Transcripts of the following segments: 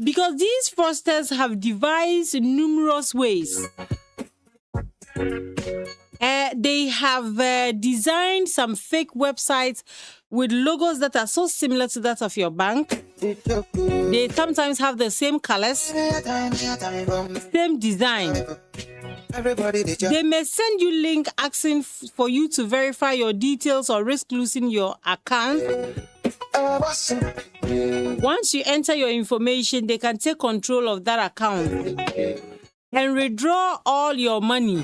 Because these fraudsters have devised numerous ways. They have designed some fake websites with logos that are so similar to that of your bank. They sometimes have the same colors, same design. They may send you a link asking for you to verify your details or risk losing your account. Once you enter your information, they can take control of that account and withdraw all your money.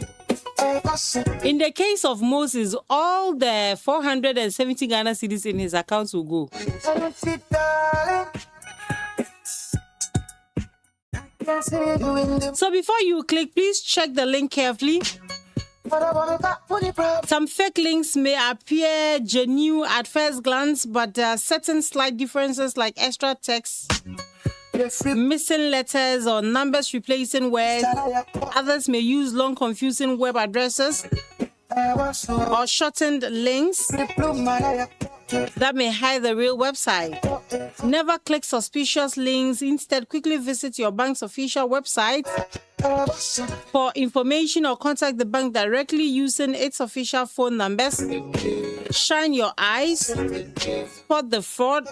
In the case of Moses, all the 470 Ghana cedis in his accounts will go. So before you click, please check the link carefully. Some fake links may appear genuine at first glance, but there are certain slight differences like extra text, missing letters or numbers replacing words. Others may use long, confusing web addresses or shortened links that may hide the real website. Never click suspicious links. Instead, quickly visit your bank's official website for information or contact the bank directly using its official phone numbers. Shine your eyes. Spot the fraud.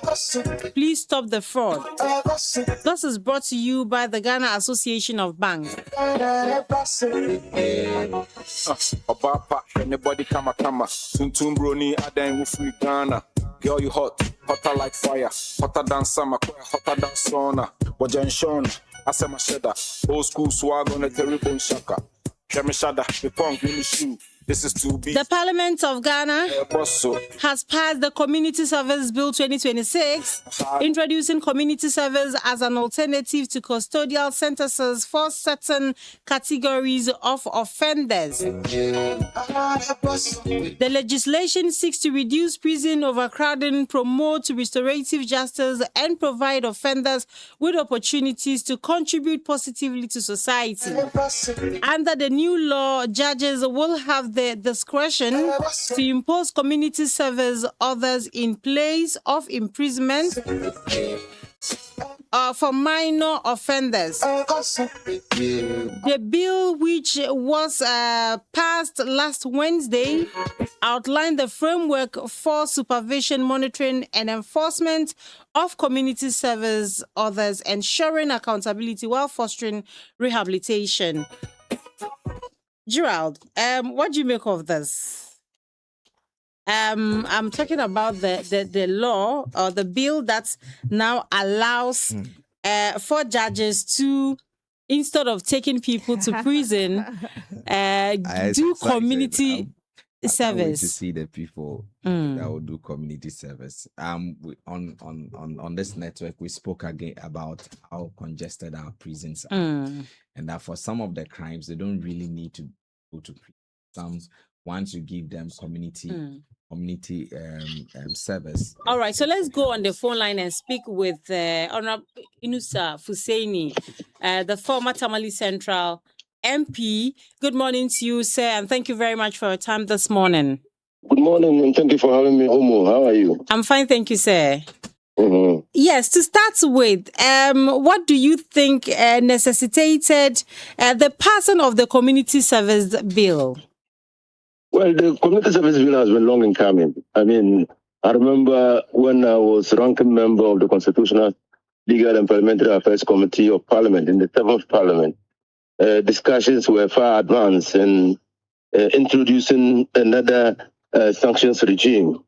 Please stop the fraud. This is brought to you by the Ghana Association of Banks. Anybody come. Tuntum broni adan free Ghana. Girl, you hot, hotter like fire, hotter than summer, hotter than sauna. Wajan Sean, Asama Shedda, old school swag on a terrible shaka. Shami Shada, the punk in the shoe. This is to be. The Parliament of Ghana has passed the Community Service Bill 2026, introducing community service as an alternative to custodial sentences for certain categories of offenders. The legislation seeks to reduce prison overcrowding, promote restorative justice, and provide offenders with opportunities to contribute positively to society. Under the new law, judges will have the discretion to impose community service orders in place of imprisonment for minor offenders. The bill, which was passed last Wednesday, outlined the framework for supervision, monitoring, and enforcement of community service orders, ensuring accountability while fostering rehabilitation. Gerald, what do you make of this? I'm talking about the law or the bill that now allows for judges to, instead of taking people to prison, do community service. I can't wait to see the people that will do community service. On this network, we spoke again about how congested our prisons are, and that for some of the crimes, they don't really need to go to prison. Once you give them community service. All right, so let's go on the phone line and speak with Honorable Inusa Fuseini, the former Tamale Central MP. Good morning to you, sir, and thank you very much for your time this morning. Good morning, and thank you for having me, Omo. How are you? I'm fine, thank you, sir. Yes, to start with, what do you think necessitated the passing of the Community Service Bill? Well, the Community Service Bill has been long in coming. I mean, I remember when I was ranking member of the Constitutional, Legal and Parliamentary Affairs Committee of Parliament in the 7th Parliament, discussions were far advanced in introducing another sanctions regime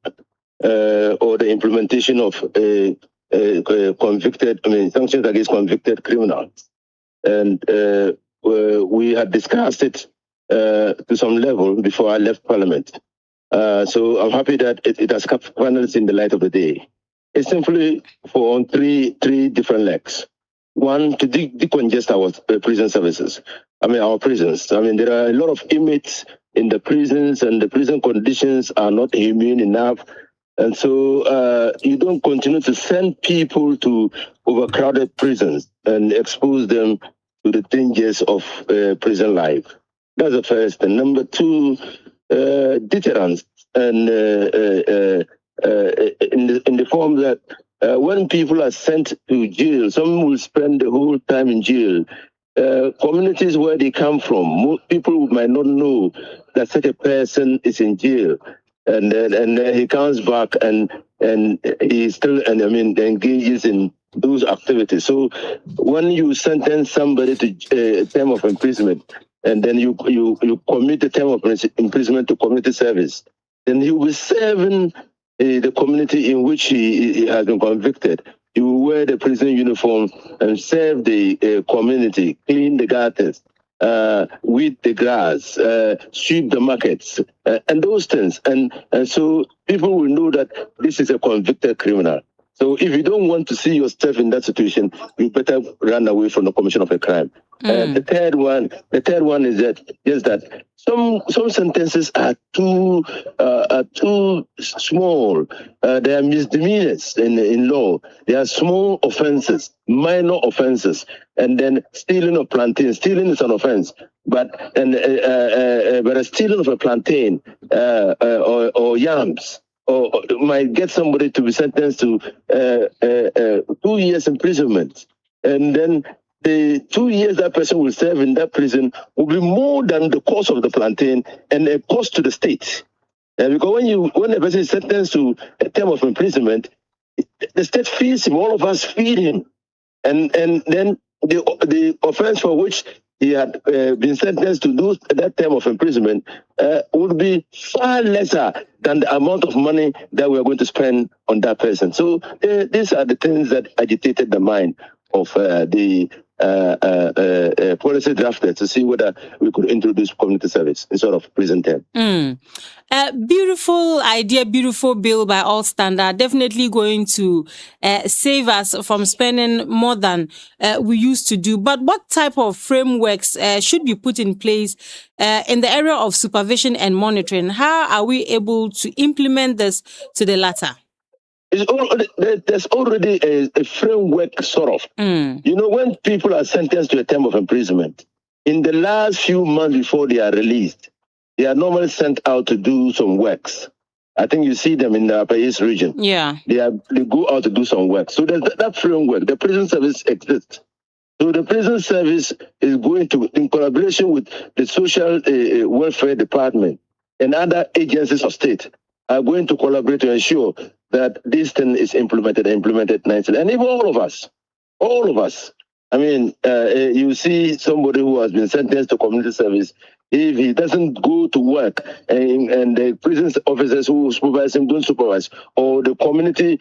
or the implementation of sanctions against convicted criminals. And we had discussed it to some level before I left Parliament. So I'm happy that it has come finally in the light of the day. It's simply on three different legs. One, to decongest our prison services. Our prisons. There are a lot of inmates in the prisons, and the prison conditions are not humane enough. And so you don't continue to send people to overcrowded prisons and expose them to the dangers of prison life. That's the first. And number two, deterrence, and in the form that when people are sent to jail, some will spend the whole time in jail. Communities where they come from, people might not know that such a person is in jail, and then he comes back and he still engages in those activities. So when you sentence somebody to a term of imprisonment, and then you commit the term of imprisonment to community service, then he will be serving the community in which he has been convicted. You will wear the prison uniform and serve the community, clean the gutters, weed the grass, sweep the markets, and those things. And so people will know that this is a convicted criminal. So if you don't want to see yourself in that situation, you better run away from the commission of a crime. The third one is that some sentences are too small. They are misdemeanors in law. They are small offenses, minor offenses, and then stealing of plantain. Stealing is an offense, but a stealing of a plantain or yams, or might get somebody to be sentenced to 2 years imprisonment, and then the 2 years that person will serve in that prison will be more than the cost of the plantain and a cost to the state. Because when a person is sentenced to a term of imprisonment, the state feeds him, all of us feed him, and then the offense for which he had been sentenced to do that term of imprisonment would be far lesser than the amount of money that we are going to spend on that person. So these are the things that agitated the mind of the policy drafter to see whether we could introduce community service instead of prison term. Beautiful idea, beautiful bill by all standards. Definitely going to save us from spending more than we used to do. But what type of frameworks should be put in place in the area of supervision and monitoring? How are we able to implement this to the latter? There's already a framework, sort of. You know, when people are sentenced to a term of imprisonment, in the last few months before they are released, they are normally sent out to do some works. I think you see them in the Upper East region. Yeah. They go out to do some work. So there's that framework. The prison service exists. So the prison service is going to, in collaboration with the social welfare department and other agencies of state, are going to collaborate to ensure that this thing is implemented nicely. And even all of us, I mean, you see somebody who has been sentenced to community service, if he doesn't go to work and the prison officers who supervise him don't supervise, or the community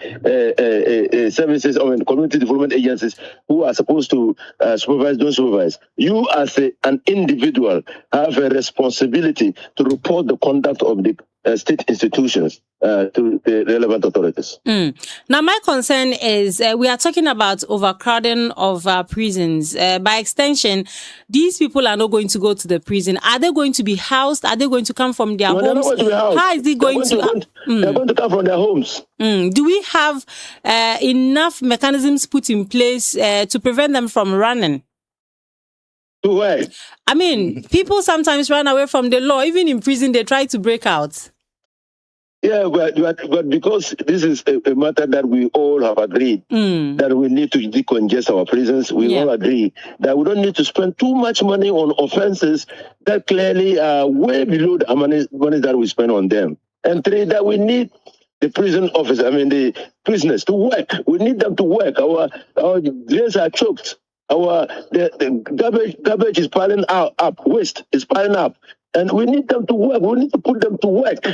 services or community development agencies who are supposed to supervise don't supervise, you as an individual have a responsibility to report the conduct of the state institutions to the relevant authorities. Now, my concern is we are talking about overcrowding of prisons. By extension, these people are not going to go to the prison. Are they going to be housed? Are they going to come from their homes? They're not going to be housed. How is it going They're going to come from their homes. Do we have enough mechanisms put in place to prevent them from running? To where? I mean, people sometimes run away from the law. Even in prison, they try to break out. Yeah, but because this is a matter that we all have agreed that we need to decongest our prisons, we all agree that we don't need to spend too much money on offenses that clearly are way below the money that we spend on them. And three, that we need the prison officers, the prisoners to work. We need them to work. Our jails are choked. The garbage is piling up, waste is piling up, and we need them to work. We need to put them to work.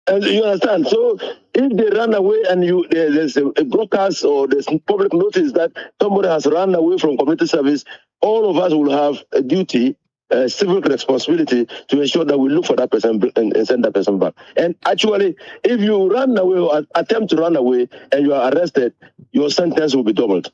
And you understand? So if they run away and there's a broadcast or there's public notice that somebody has run away from community service, all of us will have a duty, a civic responsibility to ensure that we look for that person and send that person back. And actually, if you run away or attempt to run away and you are arrested, your sentence will be doubled.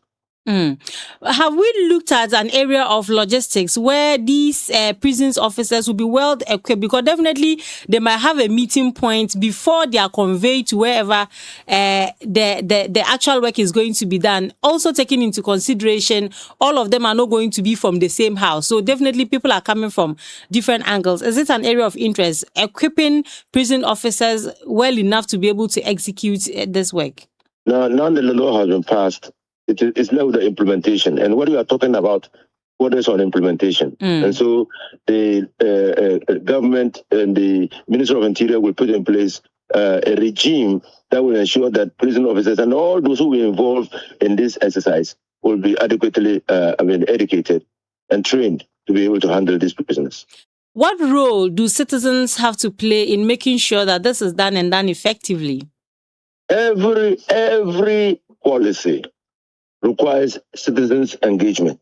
Have we looked at an area of logistics where these prisons officers will be well equipped? Because definitely they might have a meeting point before they are conveyed to wherever the actual work is going to be done. Also taking into consideration, all of them are not going to be from the same house. So definitely people are coming from different angles. Is it an area of interest, equipping prison officers well enough to be able to execute this work? Now that the law has been passed, it's left with the implementation. And what we are talking about, what is on implementation? And so the government and the Minister of Interior will put in place a regime that will ensure that prison officers and all those who will be involved in this exercise will be adequately educated and trained to be able to handle these prisoners. What role do citizens have to play in making sure that this is done and done effectively? Every policy requires citizens' engagement.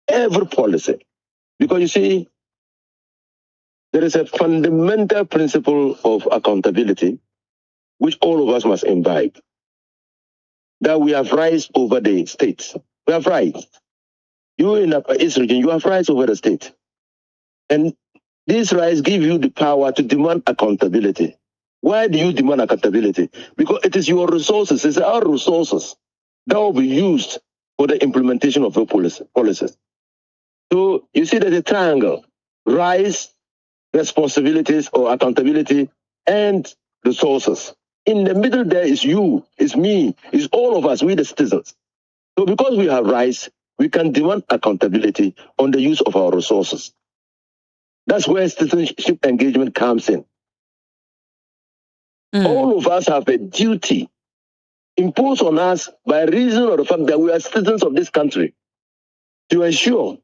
Every policy. Because you see, there is a fundamental principle of accountability which all of us must imbibe. That we have rights over the state. We have rights. You in Upper East region, you have rights over the state. And these rights give you the power to demand accountability. Why do you demand accountability? Because it is your resources, it's our resources that will be used for the implementation of your policies. So you see there's a triangle: rights, responsibilities or accountability, and resources. In the middle there is you, is me, is all of us, we the citizens. So because we have rights, we can demand accountability on the use of our resources. That's where citizenship engagement comes in. All of us have a duty imposed on us by reason of the fact that we are citizens of this country to ensure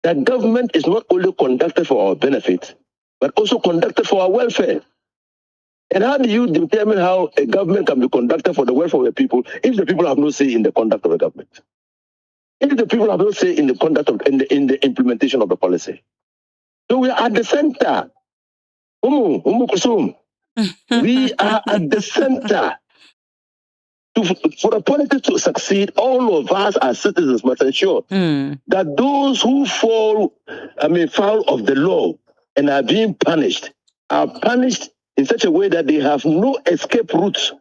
that government is not only conducted for our benefit, but also conducted for our welfare. And how do you determine how a government can be conducted for the welfare of the people if the people have no say in the conduct of the government? If the people have no say in the conduct of in the implementation of the policy? So we are at the center. We are at the center. For the politics to succeed, all of us as citizens must ensure that those who fall, foul of the law and are being punished are punished in such a way that they have no escape route.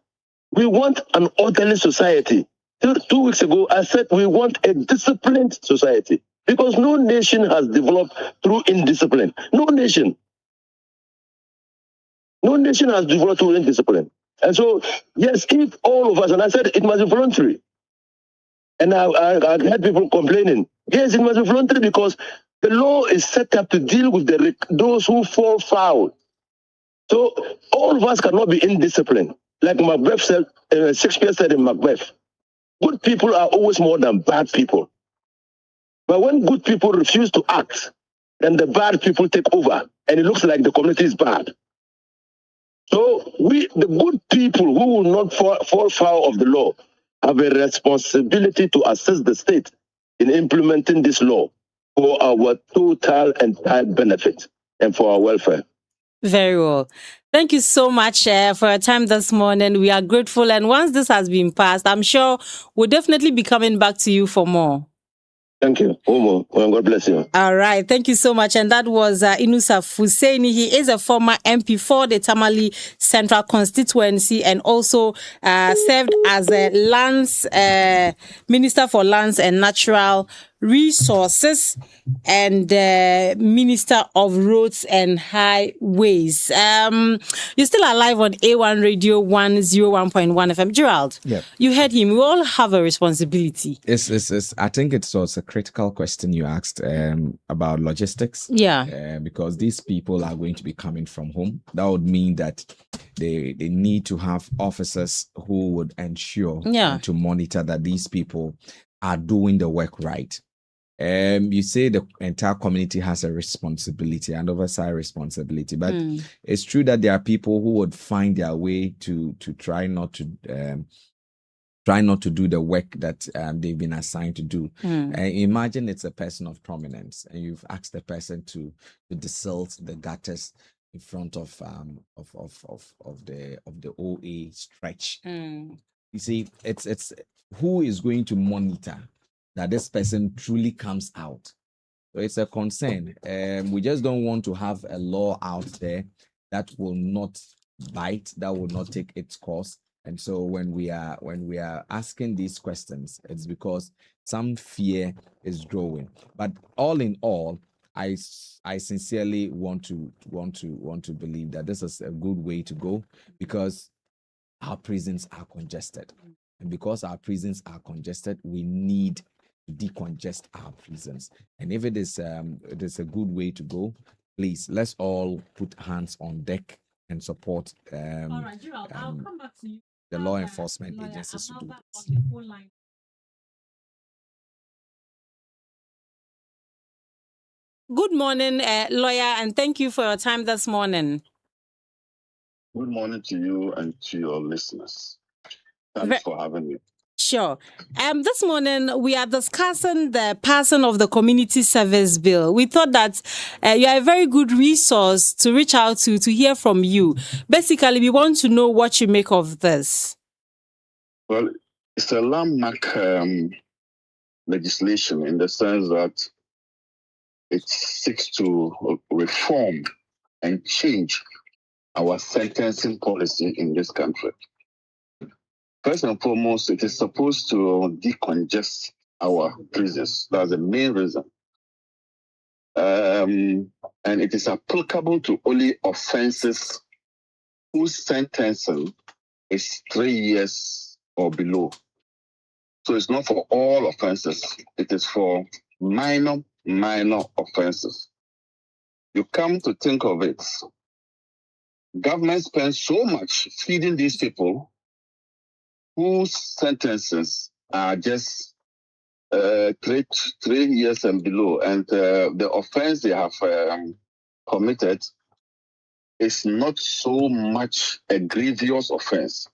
We want an orderly society. 2 weeks ago, I said we want a disciplined society because no nation has developed through indiscipline. No nation has developed through indiscipline. And so, yes, if all of us, and I said it must be voluntary. And I had people complaining. Yes, it must be voluntary because the law is set up to deal with those who fall foul. So all of us cannot be indisciplined. Like Macbeth said, Shakespeare said in Macbeth, good people are always more than bad people. But when good people refuse to act, then the bad people take over, and it looks like the community is bad. So the good people who will not fall foul of the law, have a responsibility to assist the state in implementing this law for our total and entire benefit and for our welfare. Very well. Thank you so much for your time this morning. We are grateful. And once this has been passed, I'm sure we'll definitely be coming back to you for more. Thank you. God bless you. All right. Thank you so much. And that was Inusah Hussaini. He is a former MP for the Tamale Central Constituency and also served as a Minister for Lands and Natural Resources and Minister of Roads and Highways. You're still alive on A1 Radio 101.1 FM. Gerald, you heard him. We all have a responsibility. I think it was a critical question you asked about logistics. Yeah. Because these people are going to be coming from home. That would mean that they need to have officers who would ensure to monitor that these people are doing the work right. You say the entire community has a responsibility and oversight responsibility, but it's true that there are people who would find their way to try not to do the work that they've been assigned to do. Imagine it's a person of prominence, and you've asked the person to desilt the gutters in front of the OA stretch. You see, it's who is going to monitor that this person truly comes out. So it's a concern. We just don't want to have a law out there that will not bite, that will not take its course. And so when we are asking these questions, it's because some fear is growing. But all in all, I sincerely want to believe that this is a good way to go, because our prisons are congested. And because our prisons are congested, we need to decongest our prisons. And if it is a good way to go, please, let's all put hands on deck and support All right, Gerald, I'll come back to you. The law enforcement agencies to do this. Good morning, lawyer, and thank you for your time this morning. Good morning to you and to your listeners. Thanks for having me. Sure. This morning, we are discussing the passing of the Community Service Bill. We thought that you are a very good resource to reach out to hear from you. Basically, we want to know what you make of this. Well, it's a landmark legislation in the sense that it seeks to reform and change our sentencing policy in this country. First and foremost, it is supposed to decongest our prisons. That's the main reason. And it is applicable to only offenses whose sentencing is 3 years or below. So it's not for all offenses. It is for minor offenses. You come to think of it, government spends so much feeding these people whose sentences are just 3 years and below, and the offense they have committed is not so much a grievous offense.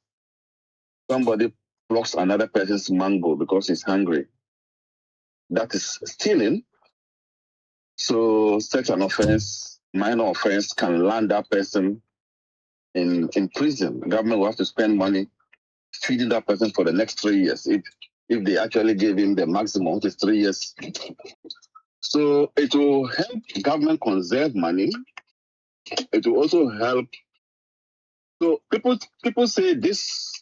Somebody plucks another person's mango because he's hungry. That is stealing. So such an offense, minor offense, can land that person in prison. The government will have to spend money feeding that person for the next 3 years if they actually gave him the maximum, which is 3 years. So it will help government conserve money. It will also help. So people say this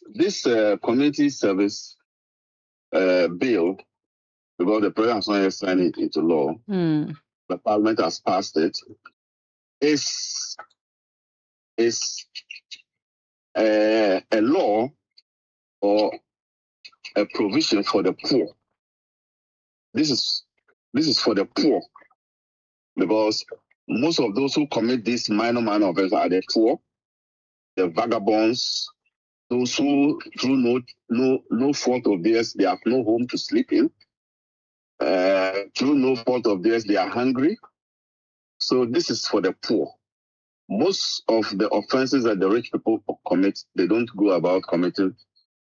community service bill, because the president has not yet signed it into law, the parliament has passed it, is a law or a provision for the poor. This is for the poor, because most of those who commit these minor offenses are the poor, the vagabonds, those who through no fault of theirs they have no home to sleep in. Through no fault of theirs they are hungry. So this is for the poor. Most of the offenses that the rich people commit, they don't go about committing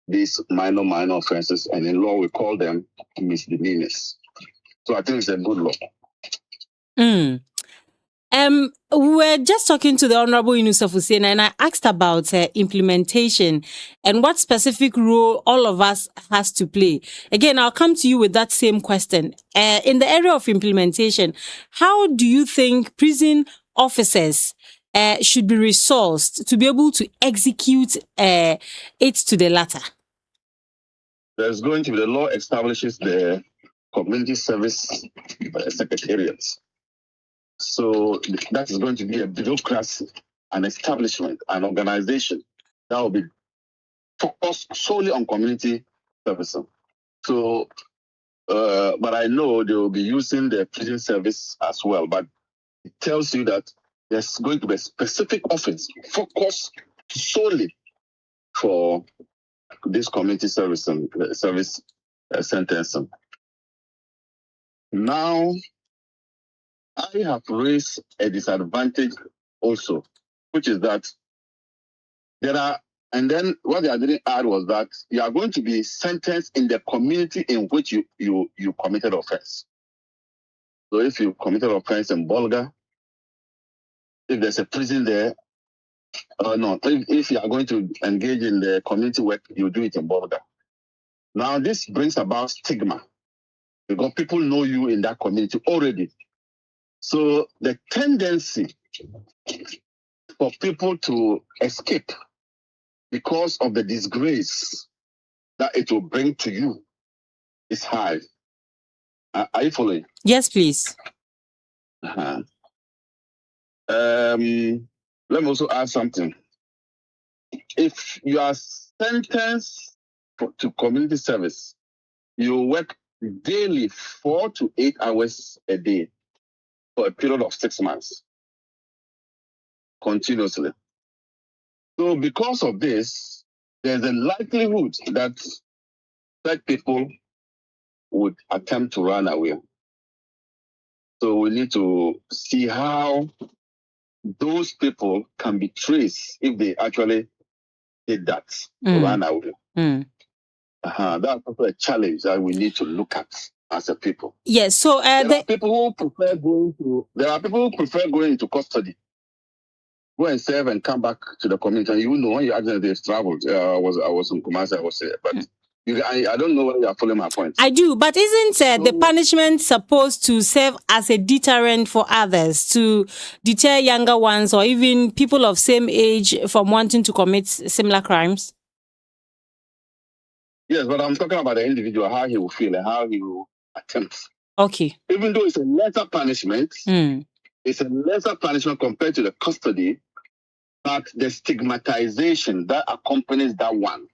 these minor offenses, and in law we call them misdemeanors. So I think it's a good law. We were just talking to the Honorable Yunusuf Hussein, and I asked about implementation and what specific role all of us has to play. Again, I'll come to you with that same question. In the area of implementation, how do you think prison officers should be resourced to be able to execute it to the latter? There's going to be, the law establishes the community service secretariats. So that is going to be a bureaucracy, an establishment, an organization that will be focused solely on community servicing. So, but I know they will be using the prison service as well. But it tells you that there's going to be a specific office focused solely for this community service and service sentencing. Now, I have raised a disadvantage also, which is that there are, and then what I didn't add was that you are going to be sentenced in the community in which you committed offense. So if you committed offense in Bolga, if there's a prison there, if you are going to engage in the community work, you do it in Bolga. Now this brings about stigma because people know you in that community already. So the tendency for people to escape because of the disgrace that it will bring to you is high. Are you following? Yes, please. Uh-huh. Let me also add something. if you are sentenced to community service, you work daily 4 to 8 hours a day for a period of 6 months continuously. So because of this, there's a likelihood that such people would attempt to run away. So we need to see how those people can be traced if they actually did that, to run away. That's also a challenge that we need to look at as a people. Yes. So there are people who prefer going into custody, go and serve and come back to the community. And you know, when you actually they've traveled, I was in Kumasi, I was there, but I don't know whether you are following my point. I do, but isn't the punishment supposed to serve as a deterrent for others, to deter younger ones or even people of same age from wanting to commit similar crimes? Yes, but I'm talking about the individual, how he will feel and how he will attempt. Okay. Even though it's a lesser punishment, it's a lesser punishment compared to the custody, but the stigmatization that accompanies that one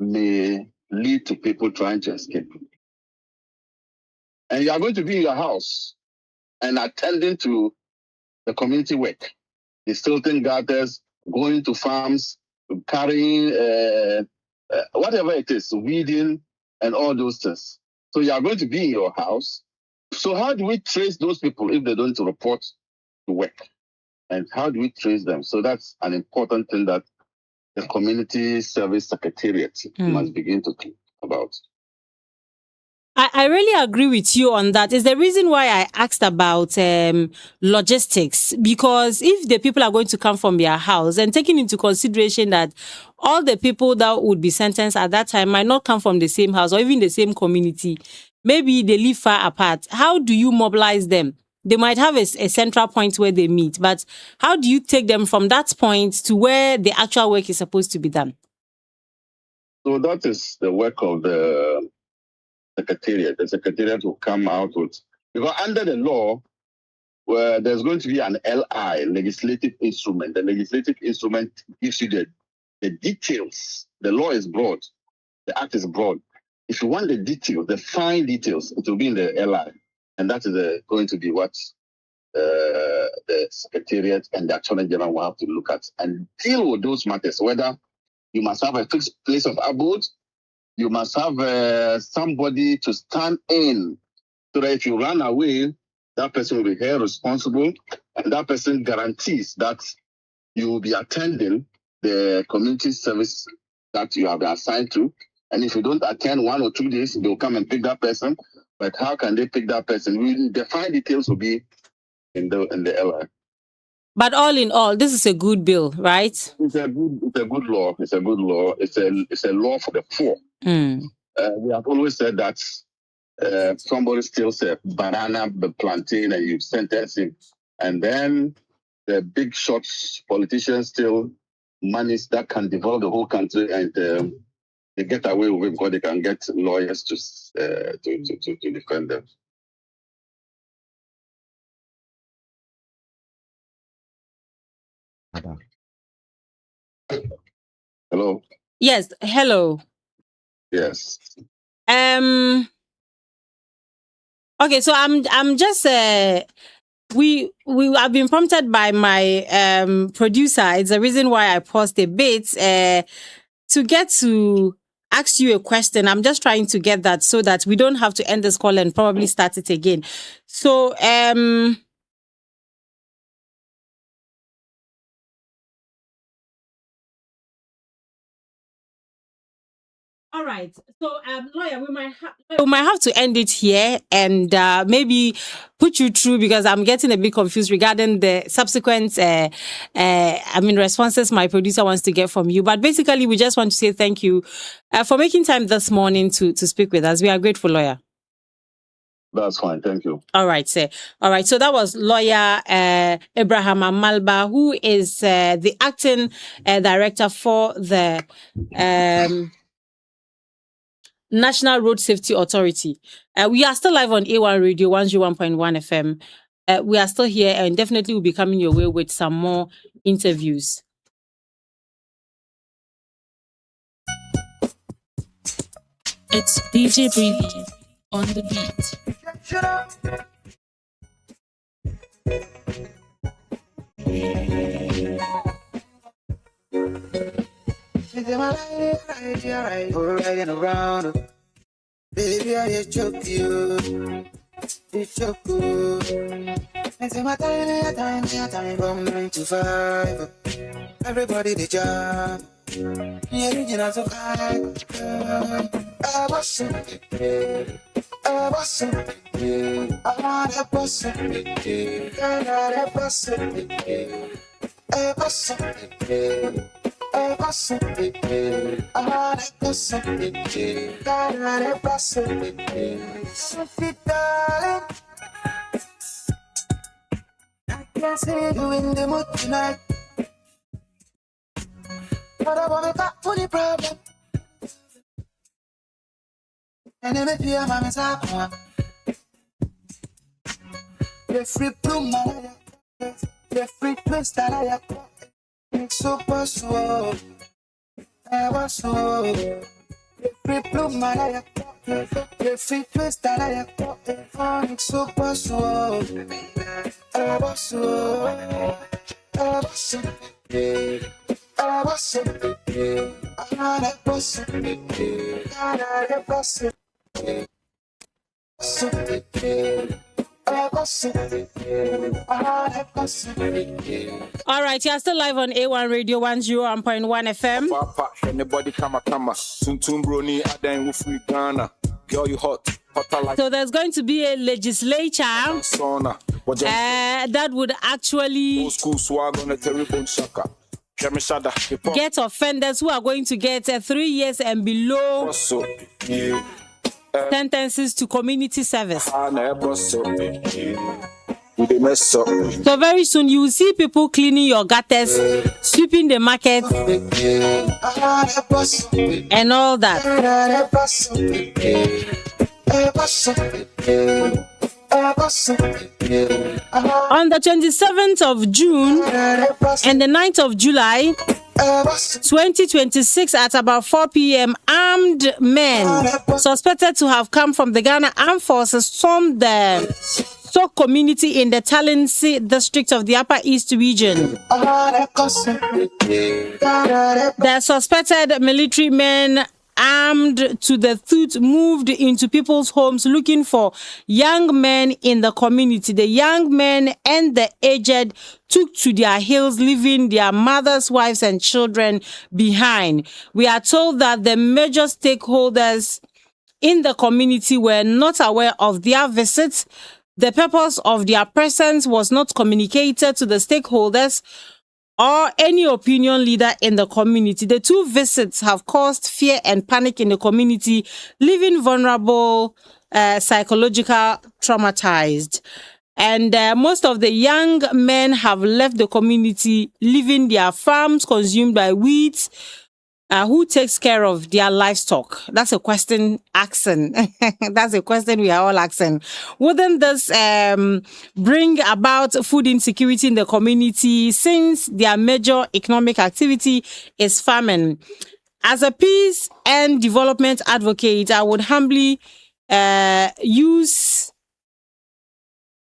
may lead to people trying to escape. And you are going to be in your house and attending to the community work, the silting gutters, going to farms, carrying whatever it is, weeding and all those things. So you are going to be in your house. So how do we trace those people if they don't report to work? And how do we trace them? So that's an important thing that the Community Service Secretariat must begin to think about. I really agree with you on that. It's the reason why I asked about logistics, because if the people are going to come from their house, and taking into consideration that all the people that would be sentenced at that time might not come from the same house or even the same community, maybe they live far apart. How do you mobilize them? They might have a central point where they meet, but how do you take them from that point to where the actual work is supposed to be done? So that is the work of the Secretariat. The Secretariat will come out with, because under the law, where there's going to be an LI, legislative instrument. The legislative instrument gives you the details. The law is broad. The act is broad. If you want the details, the fine details, it will be in the LI. And that is going to be what the Secretariat and the Attorney General will have to look at and deal with those matters, whether you must have a fixed place of abode, you must have somebody to stand in, so that if you run away, that person will be held responsible, and that person guarantees that you will be attending the community service that you have been assigned to. And if you don't attend 1 or 2 days, they'll come and pick that person. But how can they pick that person? The fine details will be in the LI. But all in all, this is a good bill, right? It's a good law. It's a good law. It's a law for the poor. We have always said that somebody steals a banana, plantain, and you sentence him, and then the big shots politicians steal monies that can develop the whole country, and they get away with it because they can get lawyers to defend them. Hello. Yes. Hello. Yes. Okay. So I'm just we have been prompted by my producer. It's the reason why I paused a bit to get to ask you a question. I'm just trying to get that so that we don't have to end this call and probably start it again. So all right. So, lawyer, we might have to end it here and maybe put you through, because I'm getting a bit confused regarding the subsequent responses my producer wants to get from you. But basically, we just want to say thank you for making time this morning to speak with us. We are grateful, lawyer. That's fine. Thank you. All right, sir. All right. So that was lawyer Abraham Amalba, who is the acting director for the National Road Safety Authority. We are still live on A1 Radio 101.1 FM. We are still here and definitely will be coming your way with some more interviews. It's DJ Breezy on the beat. Riding around, baby, I choke you. You choke you. And say my time from 9 to 5. Everybody the job. Yeah, you know so high. I was so I was so I want a boss. I got a boss. I was so I was so I want a boss. Got a boss. So fit, darling. I can see you in the mood tonight. But I want to talk to the problem. And then if you're my mistake, the free bloom, the free twist that I have. It's super slow. I was slow. The free bloom, the free twist that I have. It's super slow. I was slow. I was slow. I was so I had a boss. I had a boss. So all right, you're still live on A1 Radio 101.1 FM. Papa, anybody come. Tuntum broni, adan wufri Ghana. Girl, you hotter like. So there's going to be a legislature sauna. That would actually old school swag on a terrible shaka. Get offenders who are going to get 3 years and below sentences to community service. So very soon you will see people cleaning your gutters, sweeping the market, and all that. On the 27th of June and the 9th of July 2026 at about 4 p.m., armed men suspected to have come from the Ghana Armed Forces stormed the Sok community in the Talensi district of the Upper East region. The suspected military men armed to the teeth moved into people's homes looking for young men in the community. The young men and the aged took to their heels, leaving their mothers, wives, and children behind. We are told that the major stakeholders in the community were not aware of their visits. The purpose of their presence was not communicated to the stakeholders or any opinion leader in the community. The two visits have caused fear and panic in the community, leaving vulnerable, psychological traumatized. And most of the young men have left the community, leaving their farms consumed by weeds. Who takes care of their livestock? That's a question asking. That's a question we are all asking. Wouldn't this bring about food insecurity in the community since their major economic activity is farming? As a peace and development advocate, I would humbly use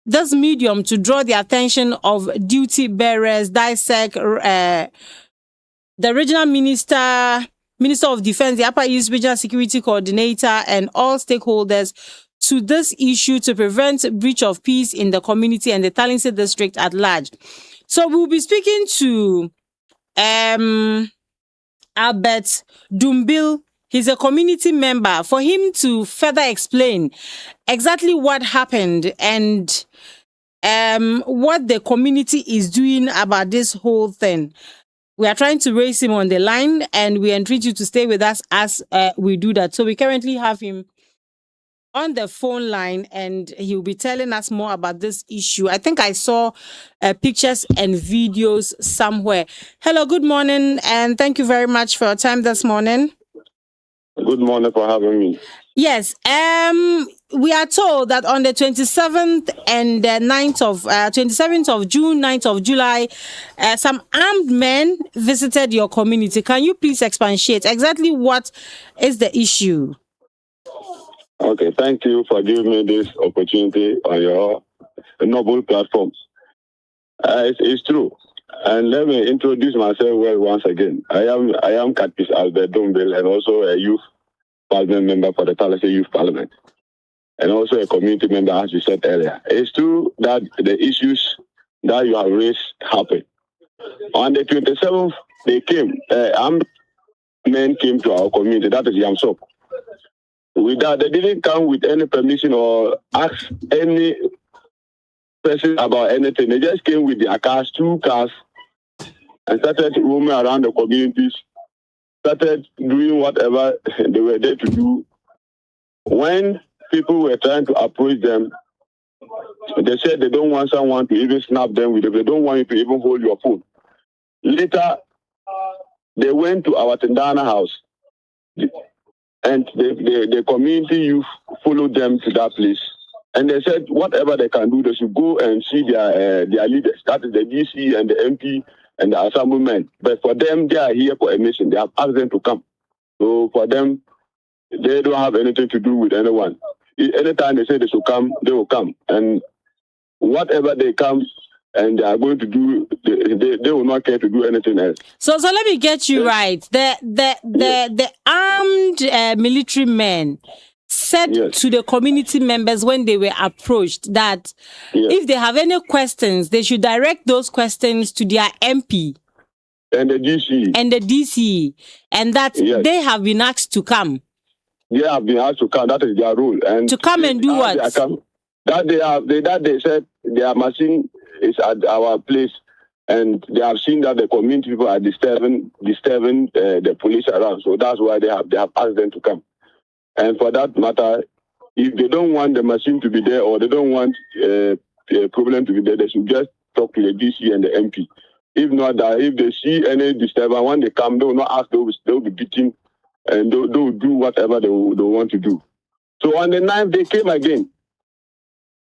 this medium to draw the attention of duty bearers, DISEC, the Regional Minister of Defense, the Upper East Regional Security Coordinator, and all stakeholders to this issue to prevent breach of peace in the community and the Talensi district at large. So we'll be speaking to Albert Dumbil. He's a community member, for him to further explain exactly what happened and what the community is doing about this whole thing. We are trying to raise him on the line, and we entreat you to stay with us as we do that. So we currently have him on the phone line, and he'll be telling us more about this issue. I think I saw pictures and videos somewhere. Hello, good morning, and thank you very much for your time this morning. Good morning for having me. Yes, we are told that on the 27th and 9th of 27th of June, 9th of July, some armed men visited your community. Can you please expatiate exactly what is the issue? Okay, thank you for giving me this opportunity on your noble platform. It's true. And let me introduce myself well once again. I am Katpis Albert Dumbil and also a youth parliament member for the Tallahassee Youth Parliament. And also a community member, as you said earlier. It's true that the issues that you have raised happened. On the 27th, they came, armed men came to our community, that is Yamsop. With that, they didn't come with any permission or ask any person about anything. They just came with their cars, 2 cars, and started roaming around the communities, started doing whatever they were there to do. When people were trying to approach them, they said they don't want someone to even snap them with them. They don't want you to even hold your phone. Later, they went to our Tendana house, and the community youth followed them to that place. And they said whatever they can do, they should go and see their leaders. That is the DC and the MP and the assemblymen. But for them, they are here for a mission. They have asked them to come. So for them, they don't have anything to do with anyone. Anytime they say they should come, they will come. And whatever they come and they are going to do, they will not care to do anything else. So let me get you right. The armed military men said to the community members when they were approached that if they have any questions, they should direct those questions to their MP and the DC. And that they have been asked to come. They have been asked to come. That is their rule. And to come and do what? They said their machine is at our place, and they have seen that the community people are disturbing the police around. So that's why they have asked them to come. And for that matter, if they don't want the machine to be there or they don't want a problem to be there, they should just talk to the DC and the MP. If not, that if they see any disturbance, when they come, they will not ask, they will be beaten, and they will do whatever they want to do. So on the 9th, they came again.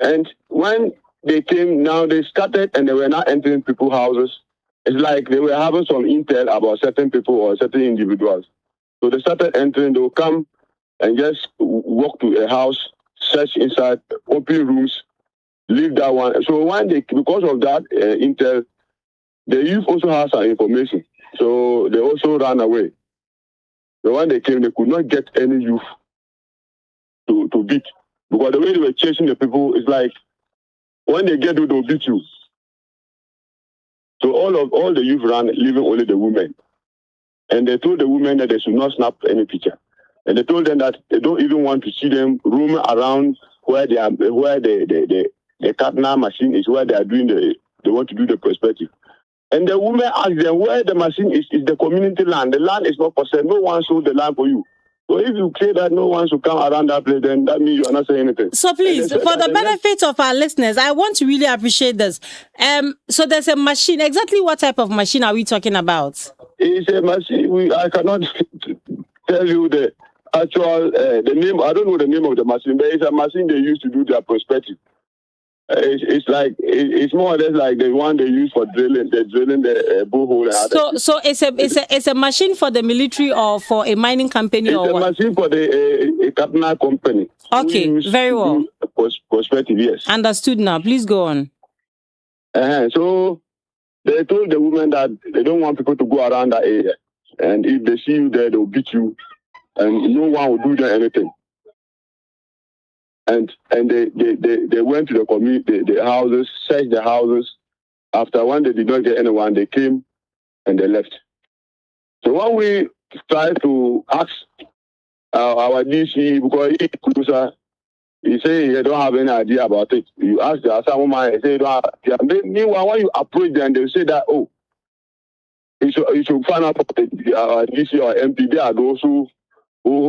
And when they came, now they started and they were not entering people's houses. It's like they were having some intel about certain people or certain individuals. So they started entering, they will come and just walk to a house, search inside, open rooms, leave that one. So when because of that intel, the youth also has some information. So they also ran away. So when they came, they could not get any youth to beat. Because the way they were chasing the people is like, when they get you, they'll beat you. So all the youth ran, leaving only the women. And they told the women that they should not snap any picture. And they told them that they don't even want to see them roaming around where the Katna machine is, where they are doing they want to do the perspective. And the woman asked them where the machine is the community land. The land is not for sale. No one sold the land for you. So if you say that no one should come around that place, then that means you are not saying anything. So please, for the benefit of our listeners, I want to really appreciate this. So there's a machine. Exactly what type of machine are we talking about? It's a machine. I cannot tell you the actual the name. I don't know the name of the machine, but it's a machine they use to do their perspective. It's more or less like the one they use for drilling the borehole. So it's a machine for the military or for a mining company it's or a what? machine for a Katna company. Okay, very well. Perspective, yes. Understood now. Please go on. So they told the women that they don't want people to go around that area, and if they see you there, they'll beat you, and no one will do them anything. And they went to the community, the houses, searched the houses. After when they did not get anyone, they came and they left. So when we tried to ask our DC, because he said he don't have any idea about it. You ask the Assamuman, he said he don't have idea. Meanwhile, when you approach them, they say that, oh, you should find out our DC or MP, they are those who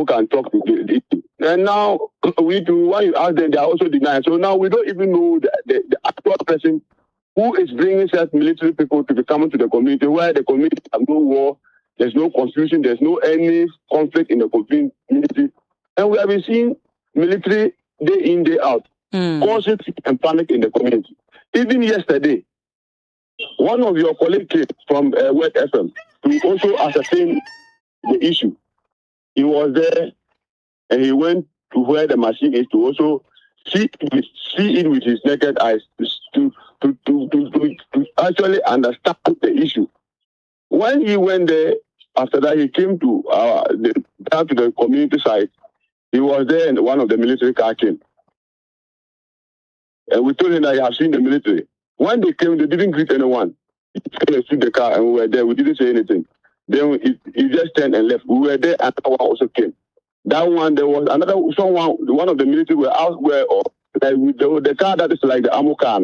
can talk to the and now when you ask them, they are also denying. So now we don't even know the actual person who is bringing such military people to be coming to the community, where the community has no war, there's no confusion, there's no any conflict in the community. And we have been seeing military day in, day out, causing and panic in the community. Even yesterday, one of your colleagues came from West FM to also ascertain the issue. He was there and he went to where the machine is to also see it with his naked eyes to actually understand the issue. When he went there, after that he came to down to the community site. He was there and one of the military car came. And we told him that he had seen the military. When they came, they didn't greet anyone. He came and stood the car and we were there. We didn't say anything. Then he just turned and left. We were there and our also came. That one, there was another someone, one of the military were out where the car that is like the ammo car.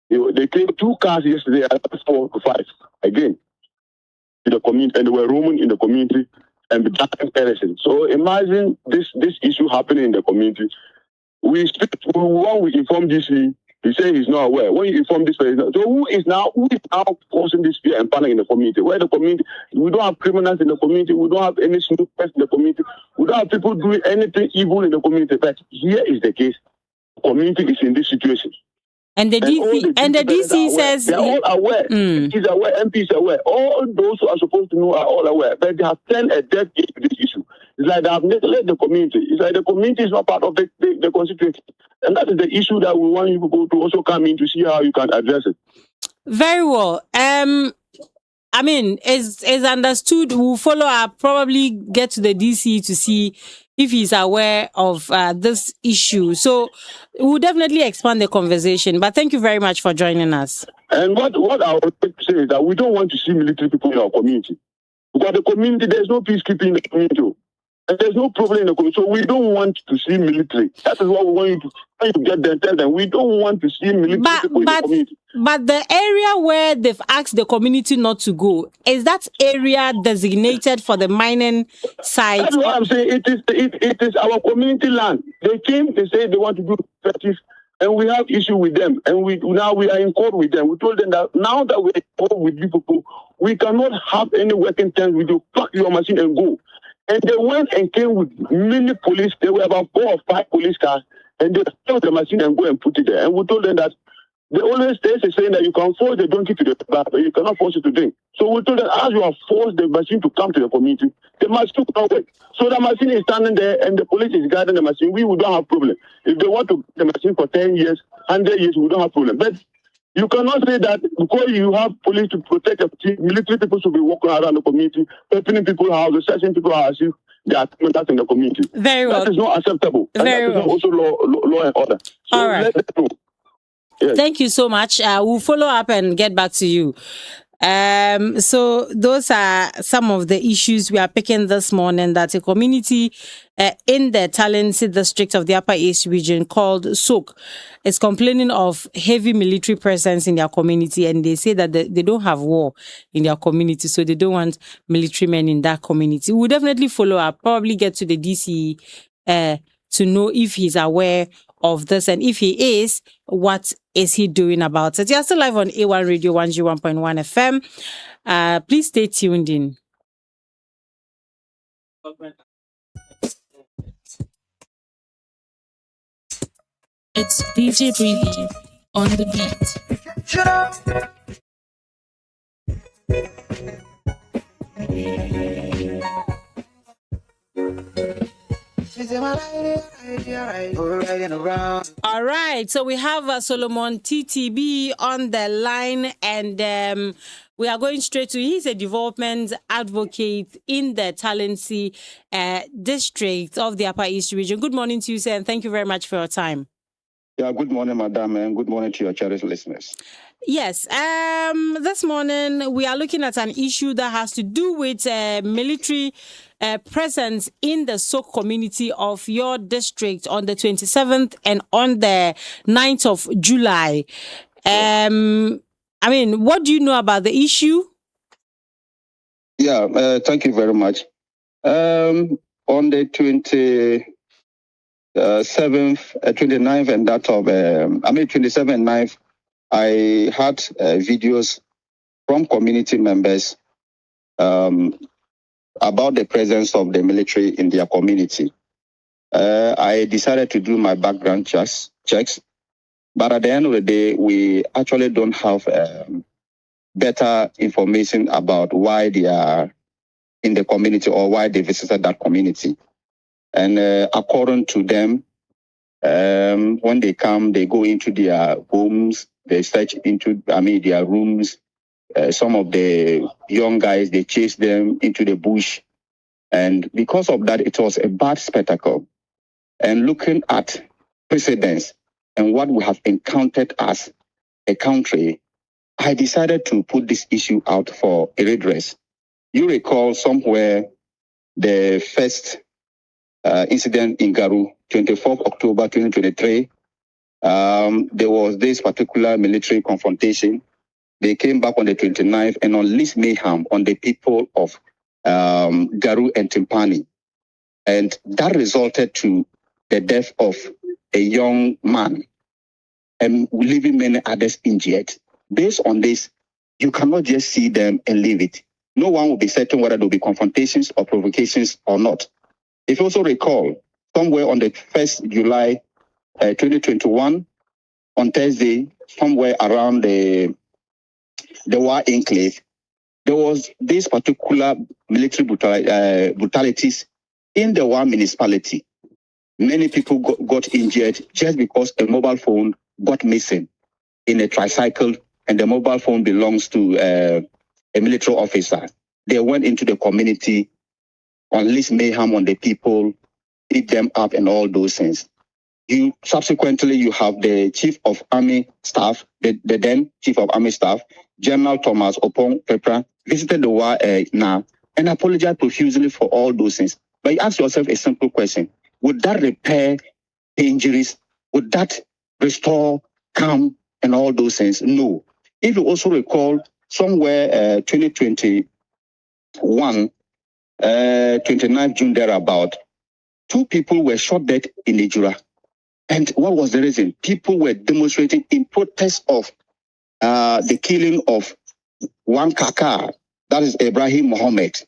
They came 2 cars yesterday at 4 to 5 again in the community, and they were roaming in the community and becoming everything. So imagine this issue happening in the community. When we inform DC, he said he's not aware. When you inform this person, so who is now causing this fear and panic in the community? Where the community, we don't have criminals in the community, we don't have any snoopers in the community, we don't have people doing anything evil in the community. But here is the case: the community is in this situation. And the DC says they are all aware. He's aware. MP is aware. All those who are supposed to know are all aware. But they have turned a deaf ear to this issue. It's like they have neglected the community. It's like the community is not part of the constituency. And that is the issue that we want you people to also come in to see how you can address it. Very well. I mean, it's understood. We'll follow up, probably get to the DC to see if he's aware of this issue. So we'll definitely expand the conversation. But thank you very much for joining us. And what I would say is that we don't want to see military people in our community. Because the community, there's no peacekeeping in the community. And there's no problem in the community. So we don't want to see military. That is what we want you to get there and tell them. We don't want to see military people in the community. But the area where they've asked the community not to go, is that area designated for the mining site? That's what I'm saying. It is our community land. They came, they said they want to do practice, and we have issue with them. And now we are in court with them. We told them that now that we're in court with you people, we cannot have any working terms with you. Pack your machine and go. And they went and came with many police. There were about 4 or 5 police cars, and they took the machine and go and put it there. And we told them that the only state is saying that you can force the donkey to the back, but you cannot force it to drink. So we told them, as you have forced the machine to come to the community, the machine cannot work. So the machine is standing there, and the police is guarding the machine. We don't have problem. If they want to the machine for 10 years, 100 years, we don't have problem. But you cannot say that because you have police to protect the military people should be walking around the community, opening people's houses, searching people's houses. They are criminals in the community. Very well. That is not acceptable. And Very that is well. also law and order. So all right. let them know. Yes. Thank you so much. We'll follow up and get back to you. So those are some of the issues we are picking this morning, that a community in the Talensi district of the Upper East region called Sok is complaining of heavy military presence in their community, and they say that they don't have war in their community, so they don't want military men in that community. We'll definitely follow up, probably get to the DC to know if he's aware of this, and if he is, what is he doing about it? You're still live on A1 Radio 101.1 FM. Please stay tuned in. It's DJ Breezy on the beat. Shut up. All right, so we have Solomon TTB on the line, and we are going straight to, he's a development advocate in the Talensi district of the Upper East region. Good morning to you, sir, and thank you very much for your time. Yeah, good morning, madam, and good morning to your cherished listeners. Yes, this morning we are looking at an issue that has to do with military presence in the Sok community of your district on the 27th and on the 9th of July. I mean, what do you know about the issue? Yeah, thank you very much. On the 27th, 29th, and that of, 27th and 9th, I had videos from community members about the presence of the military in their community. I decided to do my background checks, but at the end of the day, we actually don't have better information about why they are in the community or why they visited that community. And according to them, when they come, they go into their homes, they search into, their rooms. Some of the young guys, they chase them into the bush. And because of that, it was a bad spectacle. And looking at precedents and what we have encountered as a country, I decided to put this issue out for a redress. You recall somewhere the first incident in Garu, 24th October 2023, there was this particular military confrontation. They came back on the 29th and unleashed mayhem on the people of Garu and Timpani. And that resulted to the death of a young man and leaving many others injured. Based on this, you cannot just see them and leave it. No one will be certain whether there will be confrontations or provocations or not. If you also recall, somewhere on the 1st July 2021, on Thursday, somewhere around the Wa Enclave, there was this particular military brutalities in the Wa municipality. Many people got injured just because a mobile phone got missing in a tricycle, and the mobile phone belongs to a military officer. They went into the community, unleashed mayhem on the people, beat them up and all those things. Subsequently, you have the Chief of Army Staff, the then Chief of Army Staff, General Thomas Opong Pepra, visited the Wa now and apologized profusely for all those things. But you ask yourself a simple question. Would that repair the injuries? Would that restore calm and all those things? No. If you also recall, somewhere 2021, 29th June thereabout, 2 people were shot dead in Ijura. And what was the reason? People were demonstrating in protest of the killing of one Kaka, that is Ibrahim Mohammed.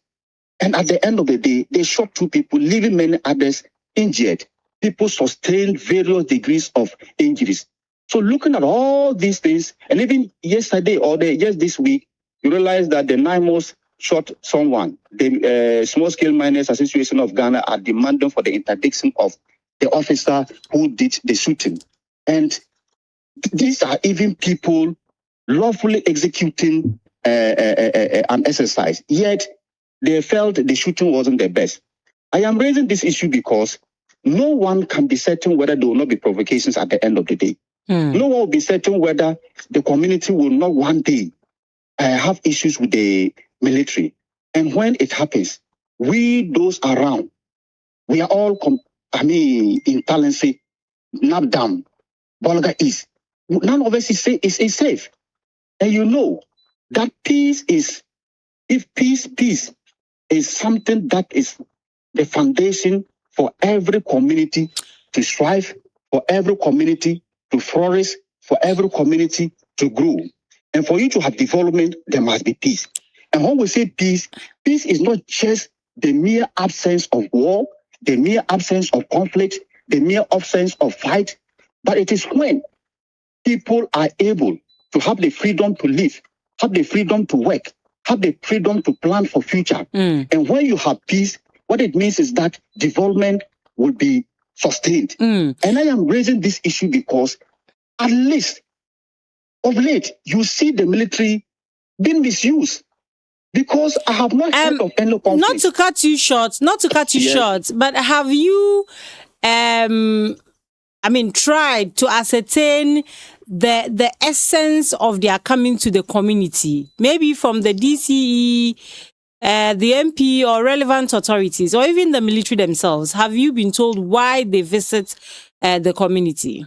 And at the end of the day, they shot 2 people, leaving many others injured. People sustained various degrees of injuries. So looking at all these things, and even yesterday or just this week, you realize that the NIMOS shot someone. The Small-Scale Miners Association of Ghana are demanding for the interdiction of the officer who did the shooting. And these are even people lawfully executing an exercise, yet they felt the shooting wasn't the best. I am raising this issue because no one can be certain whether there will not be provocations at the end of the day. No one will be certain whether the community will not one day have issues with the military. And when it happens, we, those around, we are all, in Talensi, Nabdam, Bolga East. None of us is safe. And you know that peace is something that is the foundation for every community to strive, for every community to flourish, for every community to grow. And for you to have development, there must be peace. And when we say peace, peace is not just the mere absence of war, the mere absence of conflict, the mere absence of fight, but it is when people are able to have the freedom to live, have the freedom to work, have the freedom to plan for future. And when you have peace, what it means is that development will be sustained. And I am raising this issue because at least of late, you see the military being misused. Because I have not heard of any conflict. Not to cut you short, but have you, tried to ascertain the essence of their coming to the community? Maybe from the DCE, the MP or relevant authorities, or even the military themselves. Have you been told why they visit the community?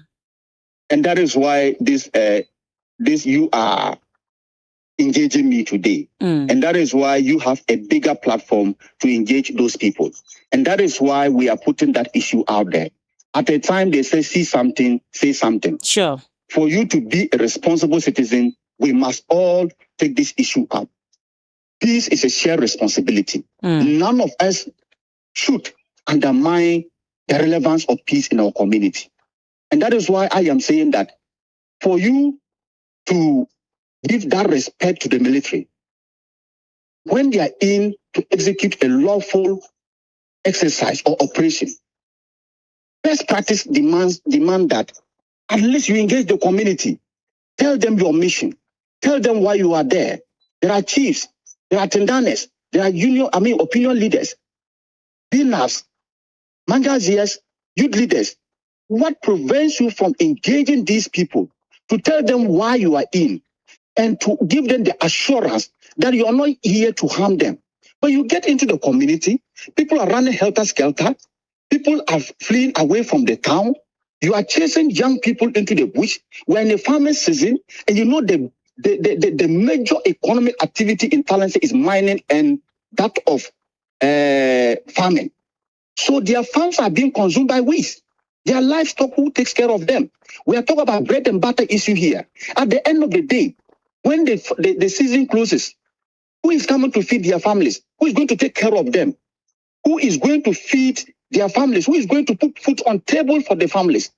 And that is why this you are engaging me today. And that is why you have a bigger platform to engage those people. And that is why we are putting that issue out there. At a time they say, see something, say something. Sure. For you to be a responsible citizen, we must all take this issue up. Peace is a shared responsibility. None of us should undermine the relevance of peace in our community. And that is why I am saying that for you to give that respect to the military, when they are in to execute a lawful exercise or operation, best practice demand that at least you engage the community. Tell them your mission. Tell them why you are there. There are chiefs, there are tendanes, there are opinion leaders, dinners, mangaziers, youth leaders. What prevents you from engaging these people to tell them why you are in and to give them the assurance that you are not here to harm them? But you get into the community, people are running helter-skelter, people are fleeing away from the town, you are chasing young people into the bush. We're in a farming season, and you know the major economic activity in Talensi is mining and that of farming. So their farms are being consumed by weeds. Their livestock, who takes care of them? We are talking about bread and butter issue here. At the end of the day, when the season closes, who is coming to feed their families? Who is going to take care of them? Who is going to feed their families? Who is going to put food on table for the families?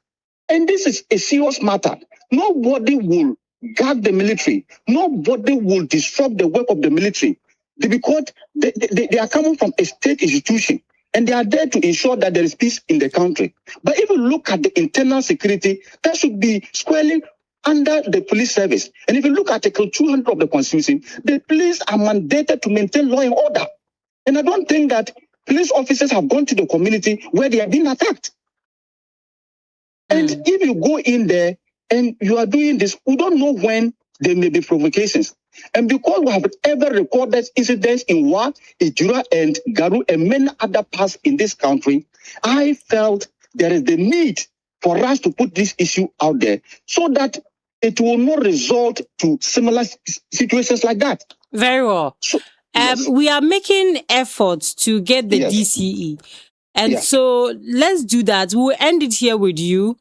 And this is a serious matter. Nobody will guard the military. Nobody will disrupt the work of the military because they are coming from a state institution. And they are there to ensure that there is peace in the country. But if you look at the internal security, that should be squarely under the police service. And if you look at Article 200 of the Constitution, the police are mandated to maintain law and order. And I don't think that police officers have gone to the community where they are being attacked. And if you go in there and you are doing this, we don't know when there may be provocations. And because we have ever recorded incidents in Wa, Ijura, and Garu, and many other parts in this country, I felt there is the need for us to put this issue out there so that it will not result to similar situations like that. Very well. So, yes. We are making efforts to get the DCE. And so let's do that. We'll end it here with you.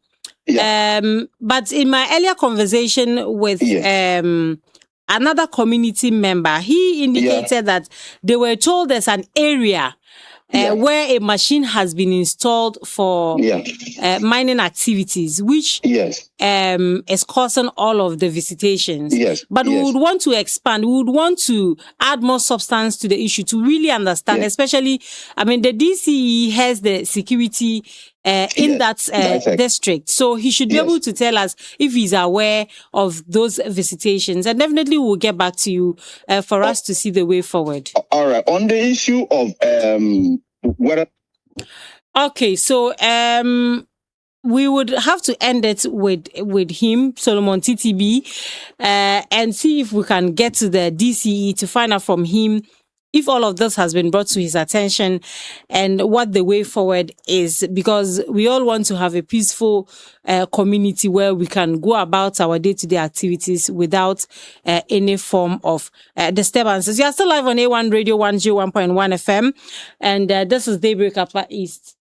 But in my earlier conversation with another community member, he indicated that they were told there's an area where a machine has been installed for mining activities, which is causing all of the visitations. But we would want to expand. We would want to add more substance to the issue to really understand, especially, I mean, the DCE has the security in that district. So he should be able to tell us if he's aware of those visitations. And definitely we'll get back to you for us to see the way forward. All right. On the issue of Okay, so we would have to end it with him, Solomon TTB, and see if we can get to the DCE to find out from him if all of this has been brought to his attention and what the way forward is, because we all want to have a peaceful community where we can go about our day-to-day activities without any form of disturbances. You are still live on A1 Radio 101.1 FM, and this is Daybreak Upper East.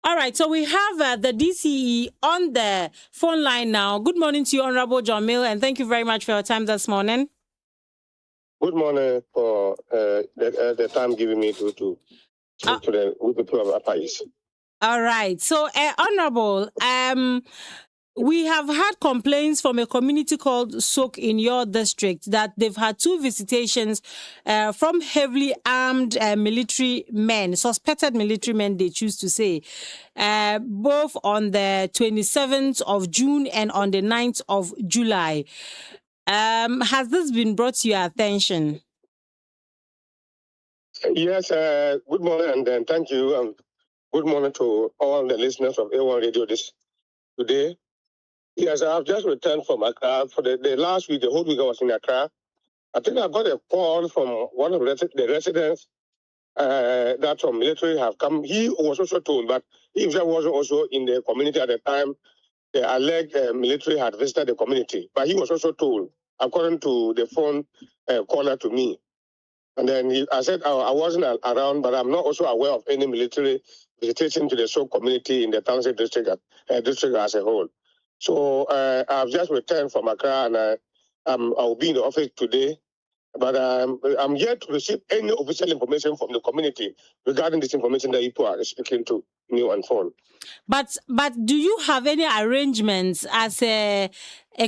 All right, so we have the DCE on the phone line now. Good morning to you, Honorable John Mill, and thank you very much for your time this morning. Good morning for the time given me to the people of Upper East. All right, so Honorable, we have had complaints from a community called Sok in your district that they've had two visitations from heavily armed military men, suspected military men, they choose to say, both on the 27th of June and on the 9th of July. Has this been brought to your attention? Yes, good morning, and thank you. Good morning to all the listeners of A1 Radio today. Yes, I've just returned from Accra. For the last week, the whole week I was in Accra. I think I got a call from one of the residents that some military have come. He was also told, but he was also in the community at the time. The alleged military had visited the community, but he was also told, according to the phone caller to me. And then I said I wasn't around, but I'm not also aware of any military visitation to the Sok community in the Township district as a whole. So I've just returned from Accra, and I'll be in the office today. But I'm yet to receive any official information from the community regarding this information that people are speaking to me on phone. But do you have any arrangements as a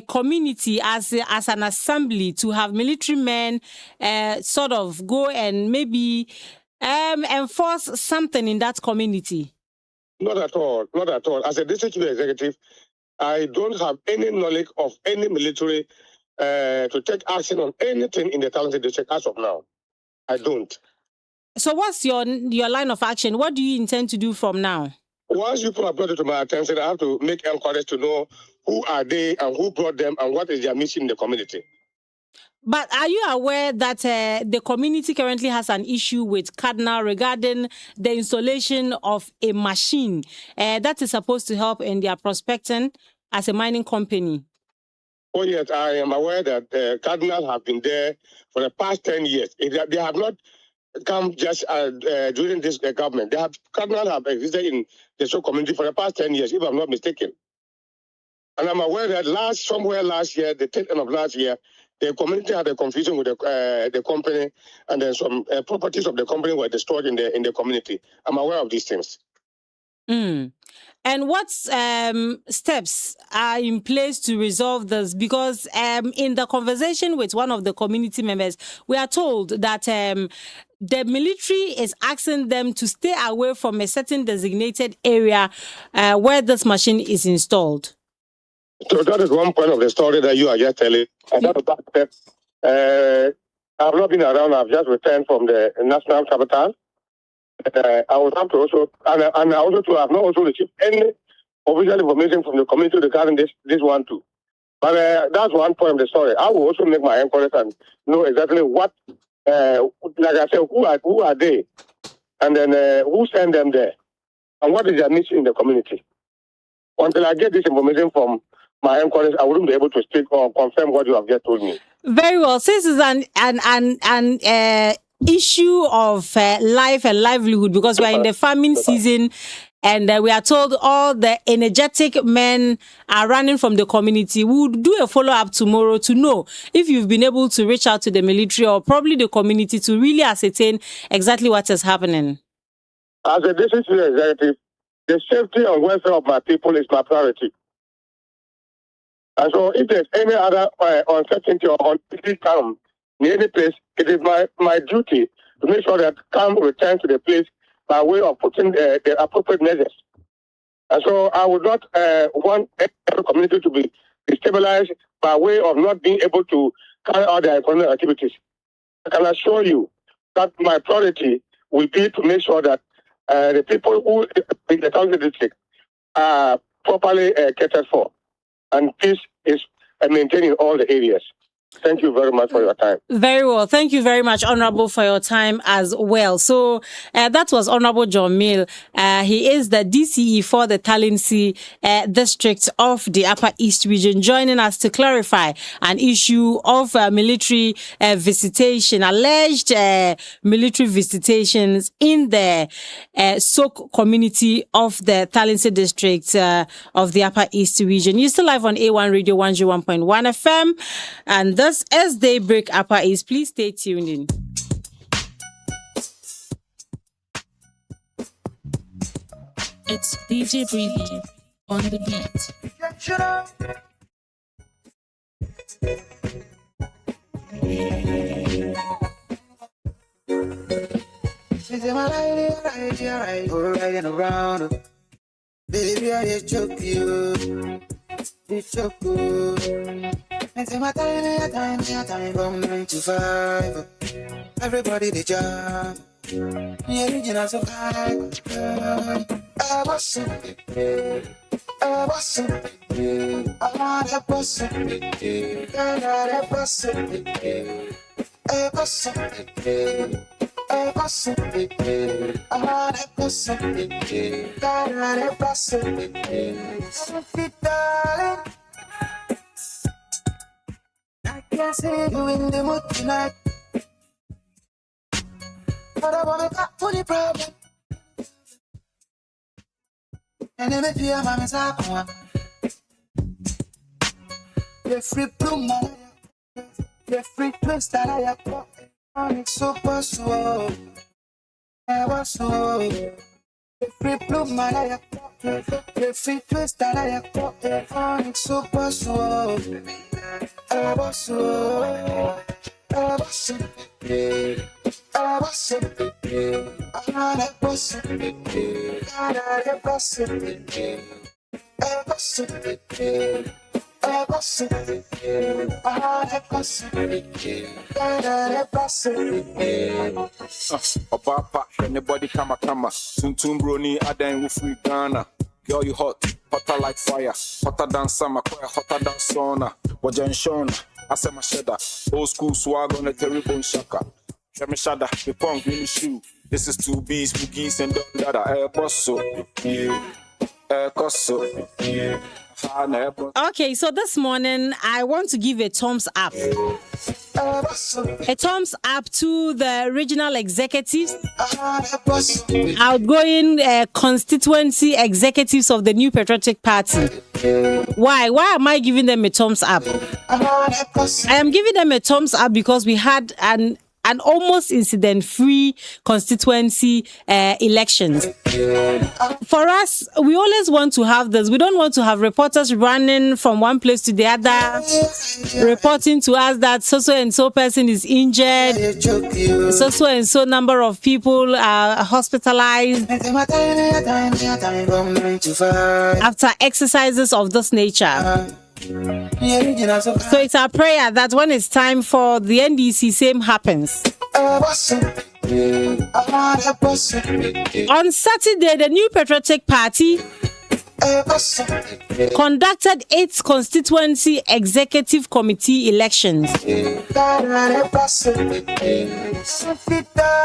community, as an assembly, to have military men sort of go and maybe enforce something in that community? Not at all. Not at all. As a district chief executive, I don't have any knowledge of any military to take action on anything in the Talented district as of now. I don't. So what's your line of action? What do you intend to do from now? Once you brought it to my attention, I have to make inquiries to know who are they and who brought them and what is their mission in the community. But are you aware that the community currently has an issue with Cardinal regarding the installation of a machine that is supposed to help in their prospecting as a mining company? Oh, yes, I am aware that Cardinal have been there for the past 10 years. They have not come just during this government. Cardinal have existed in the Souk community for the past 10 years, if I'm not mistaken. And I'm aware that somewhere last year, the 10th of last year, the community had a confusion with the company, and then some properties of the company were destroyed in the community. I'm aware of these things. And what steps are in place to resolve this? Because in the conversation with one of the community members, we are told that the military is asking them to stay away from a certain designated area where this machine is installed. So that is one point of the story that you are just telling. And that I've not been around. I've just returned from the national capital. I would have to also, and I also to have not also received any official information from the community regarding this one too. But that's one point of the story. I will also make my inquiries and know exactly what, like I said, who are they, and then who sent them there, and what is their mission in the community. Until I get this information from my inquiries, I wouldn't be able to speak or confirm what you have just told me. Very well. Since it's an issue of life and livelihood, because we are in the farming season, and we are told all the energetic men are running from the community. We will do a follow-up tomorrow to know if you've been able to reach out to the military or probably the community to really ascertain exactly what is happening. As a district executive, the safety and welfare of my people is my priority. And so if there's any other uncertainty or uncertainty come in any place, it is my duty to make sure that calm return to the place by way of putting the appropriate measures. And so I would not want every community to be destabilized by way of not being able to carry out their economic activities. I can assure you that my priority will be to make sure that the people who in the Talented district are properly catered for, and peace is maintained in all the areas. Thank you very much for your time. Very well. Thank you very much, Honorable, for your time as well. So that was Honorable John Mill. He is the DCE for the Talensi district of the Upper East region, joining us to clarify an issue of military visitation, alleged military visitations in the Souk community of the Talensi district of the Upper East region. You're still live on A1 Radio 101.1 FM, and this is Daybreak Upper East. Please stay tuned in. It's DJ Breezy on the beat. Riding around, baby, I just choke you. It's so cool. And say my time from 9 to 5. Everybody the job. Yeah, original so high. I was so big. I was so big. I was so big. I was so big. I was so big. I was so big. I was so big. I was so big. So big, darling. I can't see you in the mood tonight. But I wanna talk to the problem. And then if you are my message, the free bloom, the free twist that I have got. I'm super slow. I was slow. The free bloom, I have got. The free twist that I have got. I'm super slow. I was slow. I was slow. Obapa, anybody kama kama. Tuntum broni, adan wufri Ghana. Girl, you hot, hotter like fire. Hotter than summer, quite hotter than sauna. Wajan Sean, I say my cheddar. Old school swag on a terrible shaka. Shami shada, the punk green shoe. This is 2Bs, boogies, and dada. Bosso, Kosso, Okay, so this morning I want to give a thumbs up. A thumbs up to the regional executives, outgoing constituency executives of the New Patriotic Party. Why? Why am I giving them a thumbs up? I am giving them a thumbs up because we had an almost incident-free constituency elections. For us, we always want to have this. We don't want to have reporters running from one place to the other, reporting to us that so-and-so person is injured, so-and-so number of people are hospitalized after exercises of this nature. So it's our prayer that when it's time for the NDC, same happens. On Saturday, the New Patriotic Party conducted its constituency executive committee elections.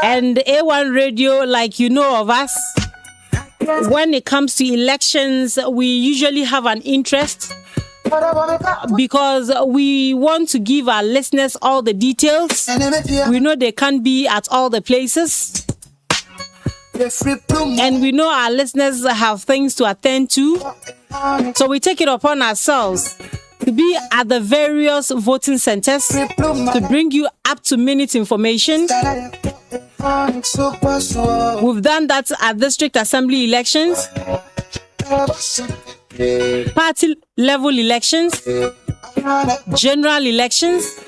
And A1 Radio, like you know of us, when it comes to elections, we usually have an interest because we want to give our listeners all the details. We know they can't be at all the places. And we know our listeners have things to attend to. So we take it upon ourselves to be at the various voting centers to bring you up-to-minute information. We've done that at district assembly elections, party level elections, general elections,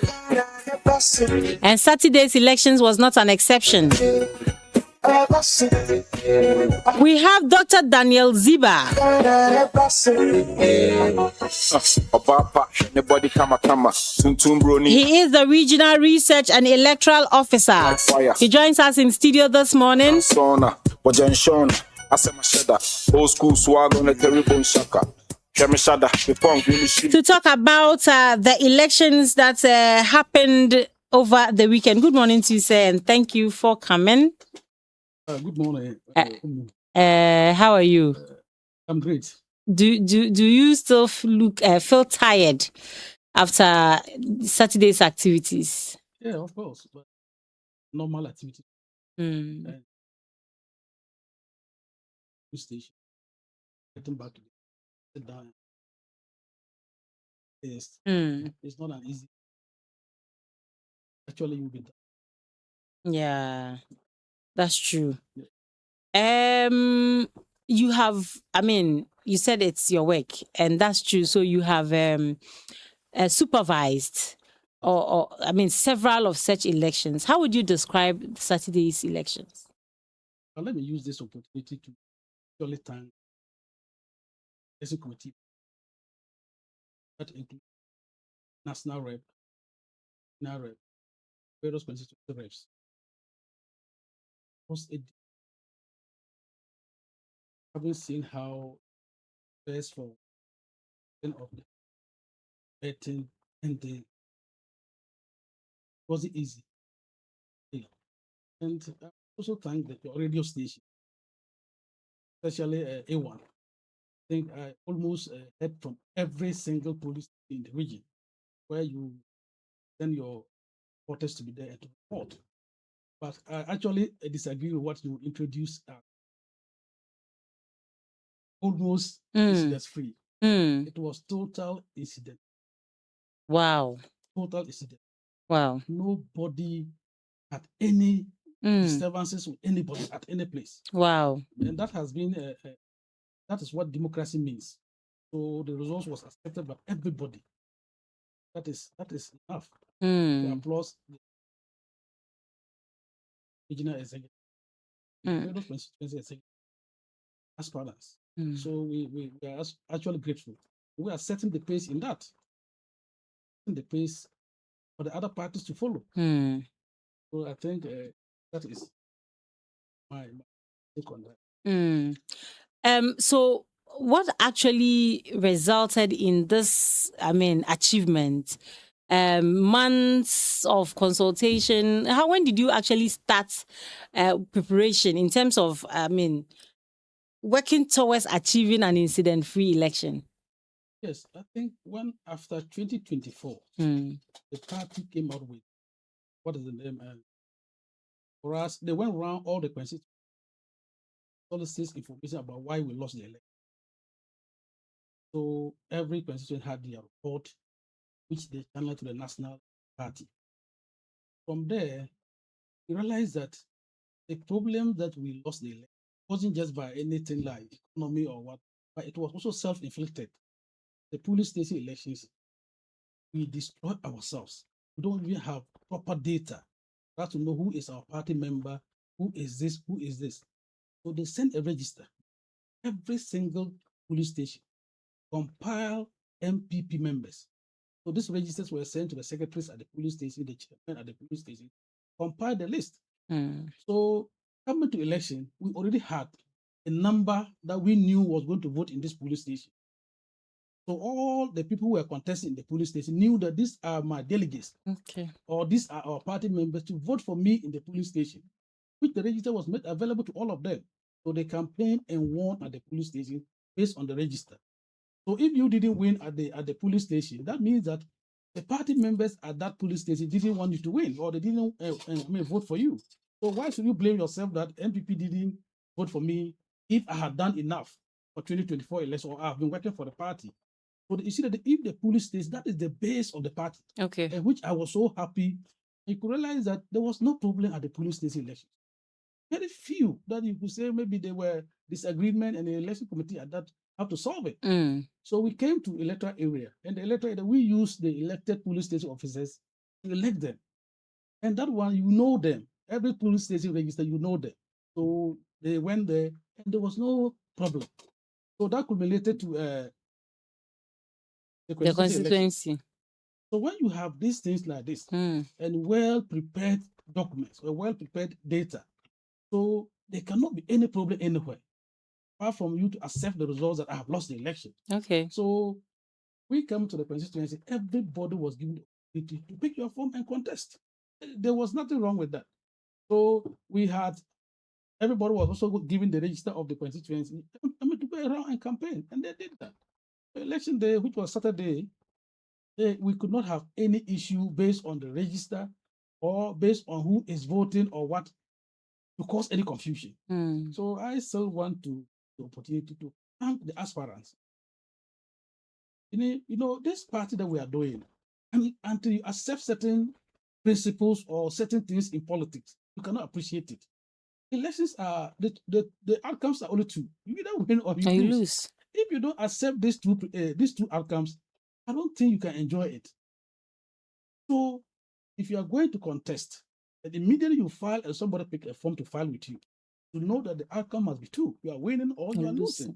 and Saturday's elections was not an exception. We have Dr. Daniel Ziba. He is the Regional Research and Electoral Officer. He joins us in studio this morning. Old school swag on a terrible shaka. To talk about the elections that happened over the weekend. Good morning to you, sir, and thank you for coming. Good morning. How are you? I'm great. Do you still feel tired after Saturday's activities? Yeah, of course. But normal activity. Station. Getting back to sit down. Yes. It's not an easy. Actually, you'll be done. Yeah, that's true. You have, you said it's your work, and that's true. So you have supervised or several of such elections. How would you describe Saturday's elections? Well, let me use this opportunity to actually thank the committee that includes national rep, various constituency reps. Having seen how stressful of the betting and the wasn't easy. And I also thank the radio station, especially A1. I think I almost heard from every single police in the region where you send your reporters to be there to report. But I actually disagree with what you introduced. Almost incident free. It was total incident. Wow. Total incident. Wow. Nobody had any disturbances with anybody at any place. Wow. And that has been that is what democracy means. So the results was accepted by everybody. That is enough to applause regional executive, Mm. those constituency executive aspirants. Mm. So we are actually grateful. We are setting the pace in that, setting the pace for the other parties to follow. Mm. So I think that is my take on that. Mm. So what actually resulted in this, achievement? Months of consultation. When did you actually start preparation in terms of, working towards achieving an incident-free election? Yes, I think when after 2024, Mm. the party came out with what is the name? For us, they went around all the constituencies, solicits information about why we lost the election. So every constituency had their report, which they channeled to the national party. From there, we realized that the problem that we lost the election wasn't just by anything like economy or what, but it was also self-inflicted. The police station elections, we destroyed ourselves. We don't even have proper data for us to know who is our party member, who is this, who is this. So they sent a register. Every single police station compile MPP members. So these registers were sent to the secretaries at the police station, the chairman at the police station, compile the list. Mm. So coming to election, we already had a number that we knew was going to vote in this police station. So all the people who were contesting in the police station knew that these are my delegates, Okay. or these are our party members to vote for me in the police station, which the register was made available to all of them. So they campaigned and won at the police station based on the register. So if you didn't win at the police station, that means that the party members at that police station didn't want you to win, or they didn't vote for you. So why should you blame yourself that MPP didn't vote for me if I had done enough for 2024 election, or I've been working for the party? So you see that if the police station, that is the base of the party, Okay. which I was so happy. You could realize that there was no problem at the police station election. Very few that you could say maybe there were disagreement, and the election committee at that have to solve it. Mm. So we came to electoral area, and the electoral area, we used the elected police station officers to elect them. And that one, you know them. Every police station register, you know them. So they went there, and there was no problem. So that culminated to the The constituency election. constituency. So when you have these things like this, Mm. and well-prepared documents or well-prepared data, so there cannot be any problem anywhere, apart from you to accept the results that I have lost the election. Okay. So we come to the constituency, everybody was given the opportunity to pick your form and contest. There was nothing wrong with that. So we had, everybody was also given the register of the constituency, to go around and campaign, and they did that. The election day, which was Saturday, we could not have any issue based on the register or based on who is voting or what to cause any confusion. Mm. So I still want the opportunity to thank the aspirants. You know, this party that we are doing, until you accept certain principles or certain things in politics, you cannot appreciate it. Elections are the outcomes are only two. You either win or you lose. If you don't accept these two outcomes, I don't think you can enjoy it. So if you are going to contest, and immediately you file and somebody pick a form to file with you, to know that the outcome must be two. You are winning or you are losing.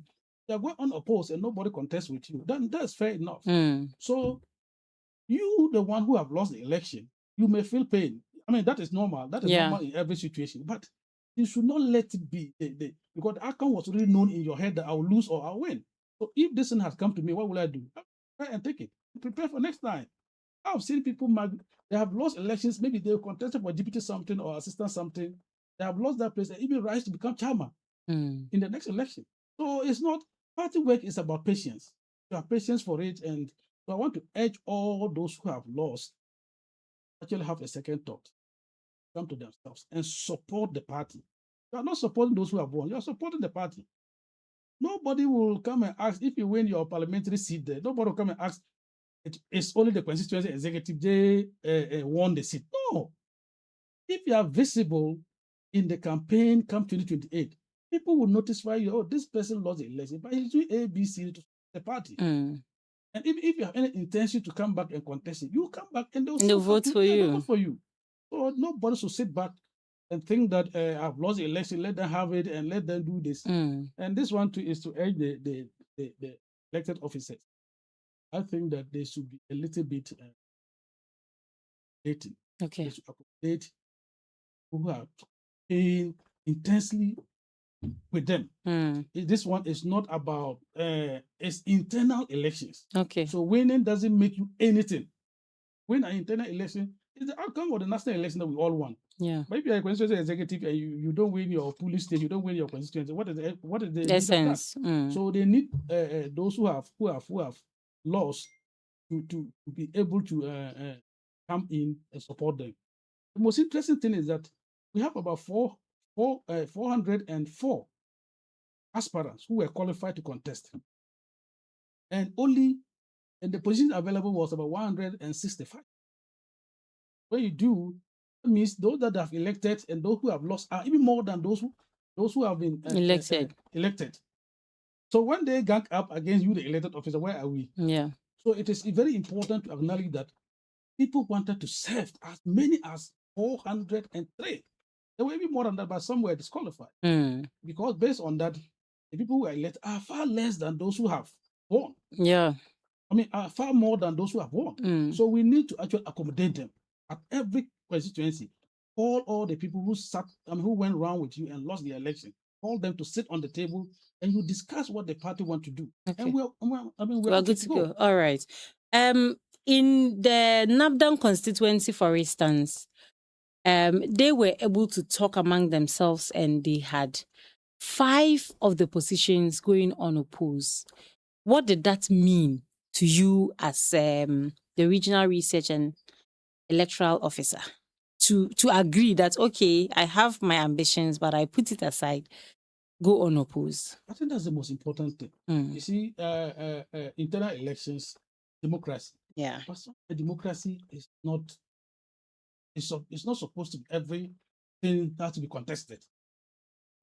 You are going unopposed and nobody contests with you. Then that's fair enough. Mm. So you, the one who have lost the election, you may feel pain. I mean, that is normal. That is normal in every situation. But you should not let it be because the outcome was already known in your head that I'll lose or I'll win. So if this thing has come to me, what will I do? I'll try and take it. Prepare for next time. I've seen people, they have lost elections. Maybe they contested for deputy something or assistant something. They have lost that place and even rise to become chairman in the next election. So it's not, party work is about patience. You have patience for it. And so I want to urge all those who have lost, actually have a second thought, come to themselves and support the party. You are not supporting those who have won. You are supporting the party. Nobody will come and ask if you win your parliamentary seat there. Nobody will come and ask, it's only the constituency executive they won the seat. No. If you are visible in the campaign come 2028, people will notify you, oh, this person lost the election, but he's doing A, B, C to the party. And if you have any intention to come back and contest it, you come back and they'll vote for you. Vote for you. So nobody should sit back and think that I've lost the election, let them have it and let them do this. Mm. And this one too is to urge the elected officers. I think that they should be a little bit dating. Okay. They should accommodate who are paying intensely with them. Mm. This one is not about it's internal elections. Okay. So winning doesn't make you anything. Win an internal election is the outcome of the national election that we all want. Yeah. But if you're a constituency executive and you don't win your police station, you don't win your constituency, what is the need of that? Essence. Mm. So they need those who have lost to be able to come in and support them. The most interesting thing is that we have about 404 aspirants who were qualified to contest, and the position available was about 165. When you do, it means those that have elected and those who have lost are even more than those who have been elected. So when they gang up against you, the elected officer, where are we? Yeah. So it is very important to acknowledge that people wanted to serve as many as 403. There were even more than that, but some were disqualified. Mm. Because based on that, the people who were elected are far less than those who have won. Yeah. I mean, are far more than those who have won. Mm. So we need to actually accommodate them at every constituency. Call all the people who went around with you and lost the election. Call them to sit on the table and you discuss what the party want to do. Okay. And we're good to go. All right. In the Nabdan constituency, for instance, they were able to talk among themselves and they had 5 of the positions going unopposed. What did that mean to you as the regional research and electoral officer to agree that, okay, I have my ambitions, but I put it aside, go unopposed? I think that's the most important thing. You see, internal elections, democracy. Yeah. But democracy is not, it's not supposed to be everything has to be contested.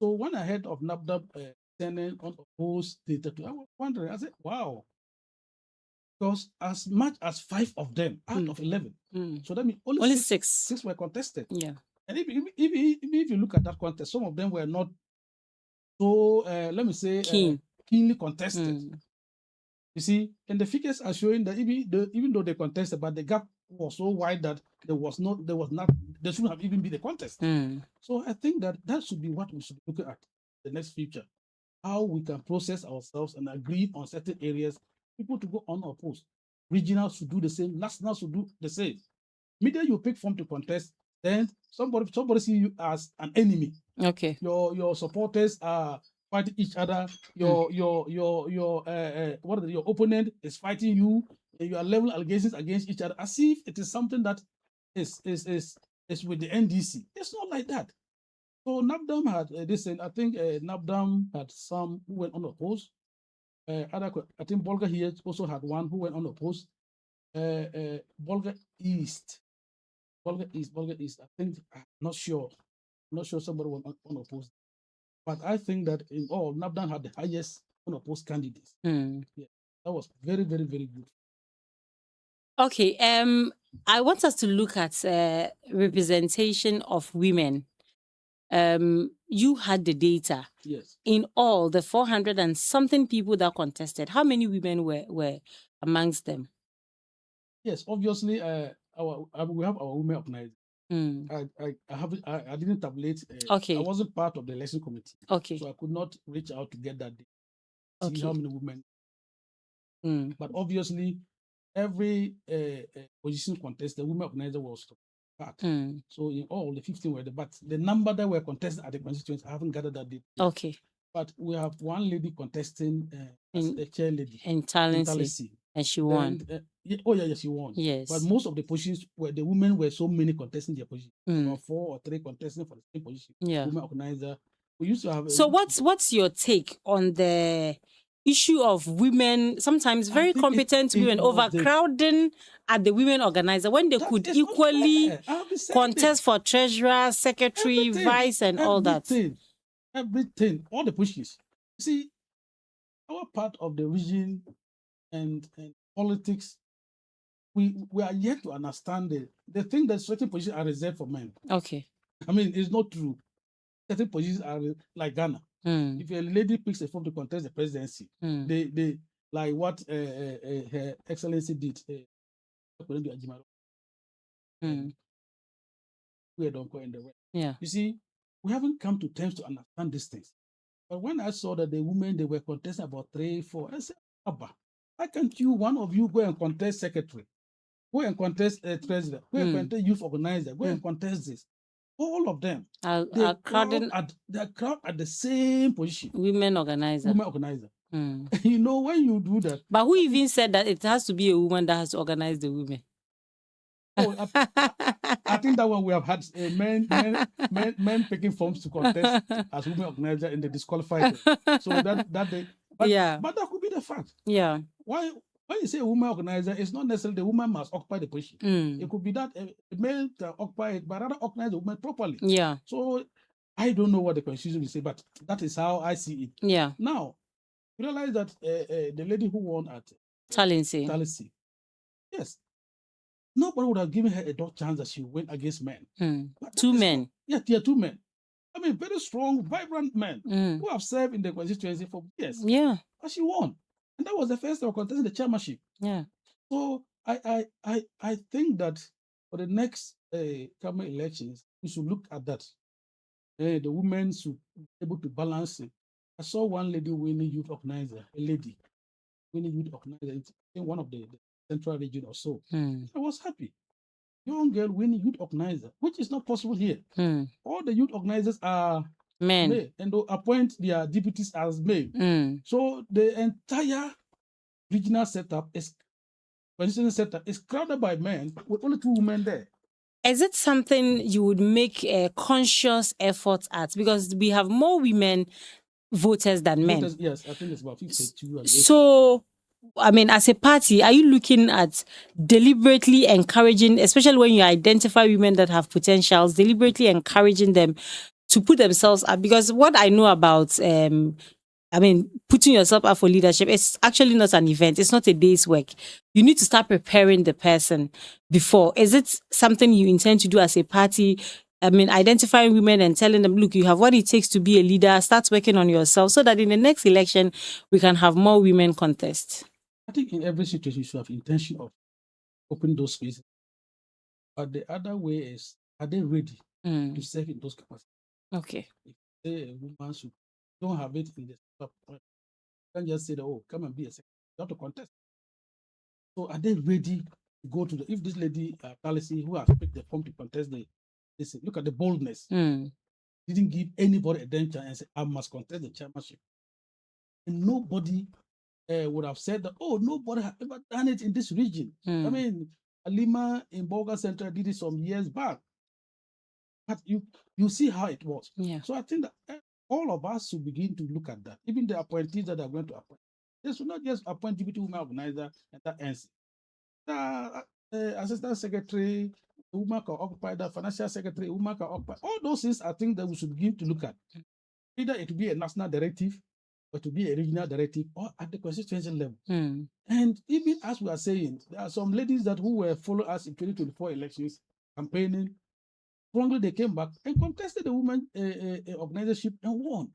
So when I heard of NABDAB sending unopposed data, I was wondering, I said, wow. Because as much as 5 of them out of 11. So that means only 6 were contested. Yeah. And if you look at that contest, some of them were not so, let me say, keenly contested. You see, and the figures are showing that even though they contested, but the gap was so wide that there shouldn't have even been a contest. So I think that should be what we should be looking at the next future. How we can process ourselves and agree on certain areas, people to go unopposed. Regionals should do the same, nationals should do the same. Media you pick from to contest, then somebody see you as an enemy. Okay. Your supporters are fighting each other. Your opponent is fighting you, and you are level allegations against each other as if it is something that is with the NDC. It's not like that. So NABDAM had this, and I think NABDAM had some who went unopposed. I think Bolga here also had one who went unopposed. Bolga East. I think I'm not sure somebody went unopposed. But I think that in all, NABDAM had the highest unopposed candidates. Yeah, that was very, very, very good. Okay. I want us to look at representation of women. You had the data. Yes. In all, the 400 and something people that contested, how many women were amongst them? Yes, obviously, we have our women organizers. I didn't tabulate. Okay. I wasn't part of the election committee. Okay. So I could not reach out to get that data. Okay. See how many women. But obviously, every position contest, the women organizer was part. So in all, the 15 were there. But the number that were contested at the constituency, I haven't gathered that data. Okay. But we have one lady contesting as the chair lady. In Talency. And she won. She won. Yes. But most of the positions where the women were so many contesting their position. About 4 or 3 contesting for the same position. Yeah. Women organizer. We used to have. So what's your take on the issue of women, sometimes very competent women, overcrowding at the women organizer when they could equally contest for treasurer, secretary, vice, and all that? Everything, all the pushes. See, our part of the region and politics, we are yet to understand the thing that certain positions are reserved for men. Okay. I mean, it's not true. Certain positions are like Ghana. If a lady picks a form to contest the presidency, they like what Her Excellency did. We don't go in the way. Yeah. You see, we haven't come to terms to understand these things. But when I saw that the women they were contesting about 3, 4, I said, Abba, why can't you, one of you, go and contest secretary? Go and contest president. Go and contest youth organizer. Go and contest this. All of them. Are crowding They're crowd at the same position. women organizer. Women organizer. You know, when you do that. But who even said that it has to be a woman that has to organize the women? Oh, I think that one we have had men taking forms to contest as women organizer and they disqualified them. So that they, but that could be the fact. Yeah. Why? When you say a woman organizer, it's not necessarily the woman must occupy the position. It could be that a male can occupy it, but rather organize the woman properly. Yeah. So I don't know what the constitution will say, but that is how I see it. Yeah. Now, you realize that the lady who won at Talensi. Yes. Nobody would have given her a dog chance that she went against men. 2 men. Yeah, 2 men. I mean, very strong, vibrant men who have served in the constituency for years. Yeah. But she won. And that was the first time contesting the chairmanship. Yeah. So I think that for the next coming elections, we should look at that. The women should be able to balance it. I saw one lady winning youth organizer, a lady winning youth organizer in one of the central region or so. I was happy. Young girl winning youth organizer, which is not possible here. All the youth organizers are men, and they appoint their deputies as men. So the entire regional setup is crowded by men with only 2 women there. Is it something you would make a conscious effort at? Because we have more women voters than men. Yes, I think it's about 52. So, I mean, as a party, are you looking at deliberately encouraging, especially when you identify women that have potentials, deliberately encouraging them to put themselves up? Because what I know about, putting yourself up for leadership, it's actually not an event. It's not a day's work. You need to start preparing the person before. Is it something you intend to do as a party? I mean, identifying women and telling them, look, you have what it takes to be a leader. Start working on yourself so that in the next election, we can have more women contest. I think in every situation, you should have intention of opening those spaces. But the other way is, are they ready to serve in those capacities? Okay. If a woman should don't have it in the point, you can't just say, oh, come and be a secretary. You have to contest. So are they ready to go to if this lady, Talisi, who has picked the form to contest look at the boldness. Didn't give anybody a damn chance and say, I must contest the chairmanship. And nobody would have said that, oh, nobody has ever done it in this region. I mean, Alima in Bolga Central did it some years back. But you see how it was. Yeah. So I think that all of us should begin to look at that. Even the appointees that are going to appoint. They should not just appoint deputy women organizer and that ends. Assistant secretary, a woman can occupy that, financial secretary, a woman can occupy. All those things I think that we should begin to look at. Either it will be a national directive, or to be a regional directive, or at the constituency level. And even as we are saying, there are some ladies who were following us in 2024 elections, campaigning. Strongly, they came back and contested the women organization and won.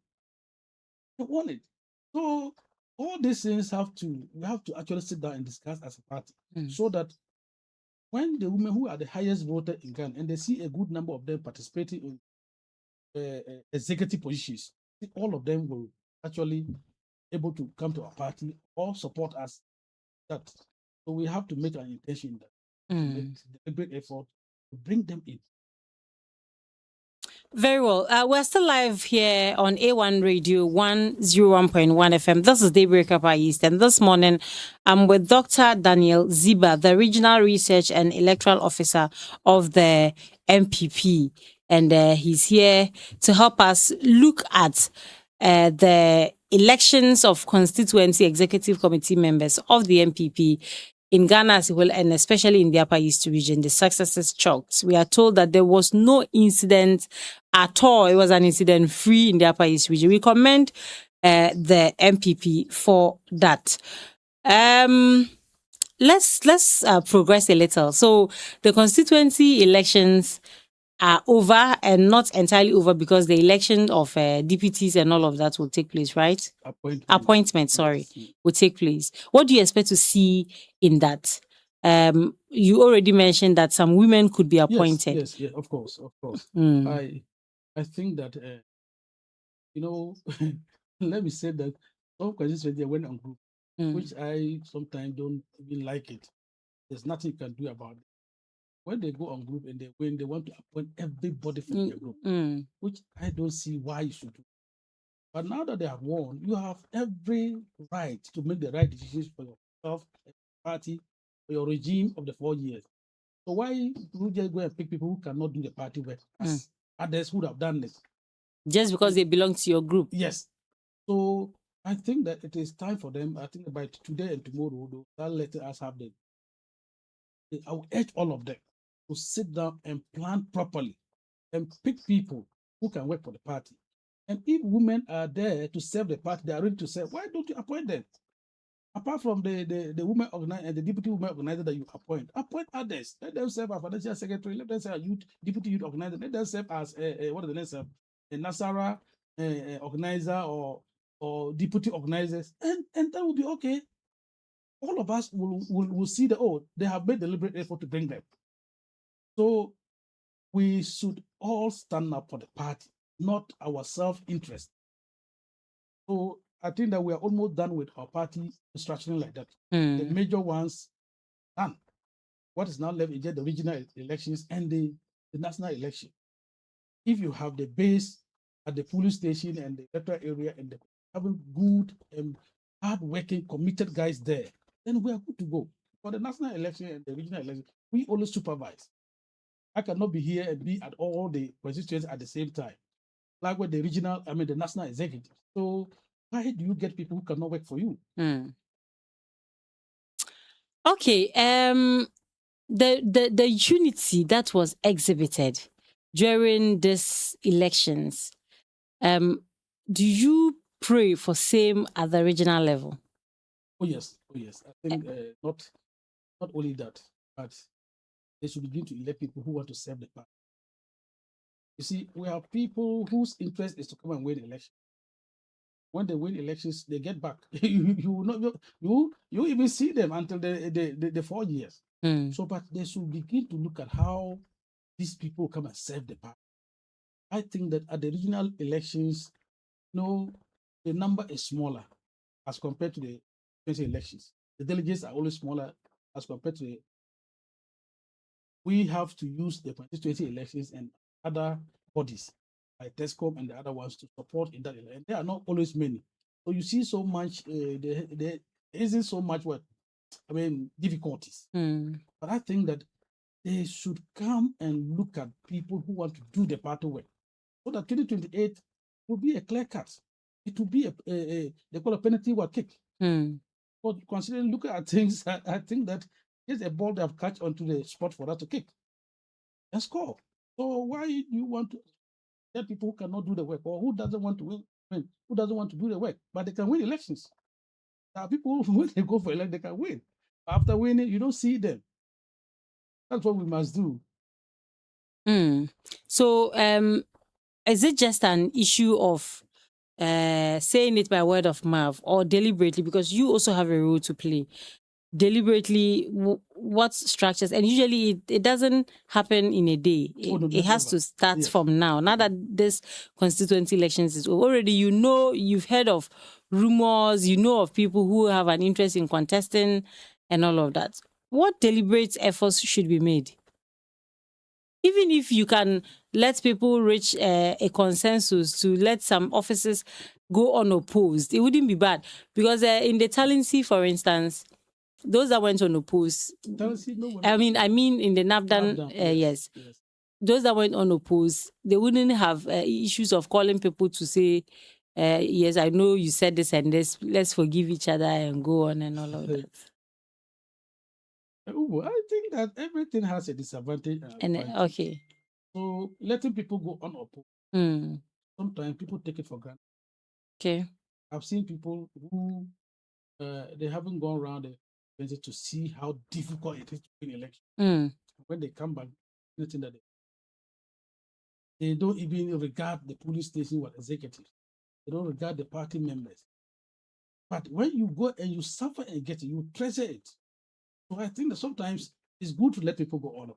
They won it. So all these things we have to actually sit down and discuss as a party, so that when the women who are the highest voter in Ghana and they see a good number of them participating in executive positions, all of them will actually able to come to our party or support us. So we have to make an intention that make a great effort to bring them in. Very well. We're still live here on A1 Radio 101.1 FM. This is Daybreak Upper East. And this morning, I'm with Dr. Daniel Ziba, the Regional Research and Electoral Officer of the MPP. And he's here to help us look at the elections of constituency executive committee members of the MPP in Ghana as well, and especially in the Upper East region. The successes chalked. We are told that there was no incident at all. It was an incident-free in the Upper East region. We commend the MPP for that. Let's progress a little. So the constituency elections are over and not entirely over because the election of deputies and all of that will take place, right? Appointment, sorry, Yes. will take place. What do you expect to see in that? You already mentioned that some women could be appointed. Yes, of course. Mm. I think that let me say that some questions they went on group, which I sometimes don't even like it. There's nothing you can do about it. When they go on group and they win, they want to appoint everybody from their group, which I don't see why you should do. But now that they have won, you have every right to make the right decisions for yourself, party, for your regime of the 4 years. So why you just go and pick people who cannot do the party work as others would have done this? Just because they belong to your group? Yes. So I think that it is time for them. I think by today and tomorrow, they'll let us have them. I will urge all of them to sit down and plan properly and pick people who can work for the party. And if women are there to serve the party, they are ready to serve, why don't you appoint them? Apart from the women organizer and the deputy women organizer that you appoint others. Let them serve as financial secretary, let them serve as deputy youth organizer, let them serve as what is the name of a Nasara organizer or deputy organizers, and that will be okay. All of us will see that they have made deliberate effort to bring them. So we should all stand up for the party, not our self-interest. So I think that we are almost done with our party structuring like that. The major ones done. What is now left is just the regional elections and the national election. If you have the base at the polling station and the electoral area and having good and hard-working, committed guys there, then we are good to go. For the national election and the regional election, we always supervise. I cannot be here and be at all the constituencies at the same time, like with the the national executive. So why do you get people who cannot work for you? Okay. The unity that was exhibited during these elections, do you pray for same at the regional level? Oh yes. I think not only that, but they should begin to elect people who want to serve the party. You see, we have people whose interest is to come and win elections. When they win elections, they get back. you even see them until the 4 years. So, but they should begin to look at how these people come and serve the party. I think that at the regional elections, the number is smaller as compared to the presidential elections. The delegates are always smaller as compared to the. We have to use the constituency elections and other bodies like TESCOM and the other ones to support in that election. There are not always many. So you see so much, there isn't so much difficulties. But I think that they should come and look at people who want to do the party work. So that 2028 will be a clear cut. It will be they call a penalty work kick. But considering, look at things, I think that it's a ball they have catch onto the spot for that to kick and score. So why do you want to get people who cannot do the work or who doesn't want to win, who doesn't want to do the work, but they can win elections? There are people who, when they go for election, they can win. After winning, you don't see them. That's what we must do. So, is it just an issue of saying it by word of mouth or deliberately? Because you also have a role to play. Deliberately, what structures, and usually it doesn't happen in a day. It has to start from now. Now that this constituency elections is already, you've heard of rumors, of people who have an interest in contesting and all of that. What deliberate efforts should be made? Even if you can let people reach a consensus to let some offices go unopposed, it wouldn't be bad. Because in the Talency, for instance, those that went unopposed, I mean in the NAFDAN, yes. Those that went unopposed, they wouldn't have issues of calling people to say, yes, I know you said this and this, let's forgive each other and go on and all of that. I think that everything has a disadvantage. Okay. So letting people go unopposed, sometimes people take it for granted. Okay. I've seen people who they haven't gone around the to see how difficult it is to win election. When they come back, nothing that They don't even regard the police station or executive. They don't regard the party members. But when you go and you suffer and get it, you treasure it. So I think that sometimes it's good to let people go on.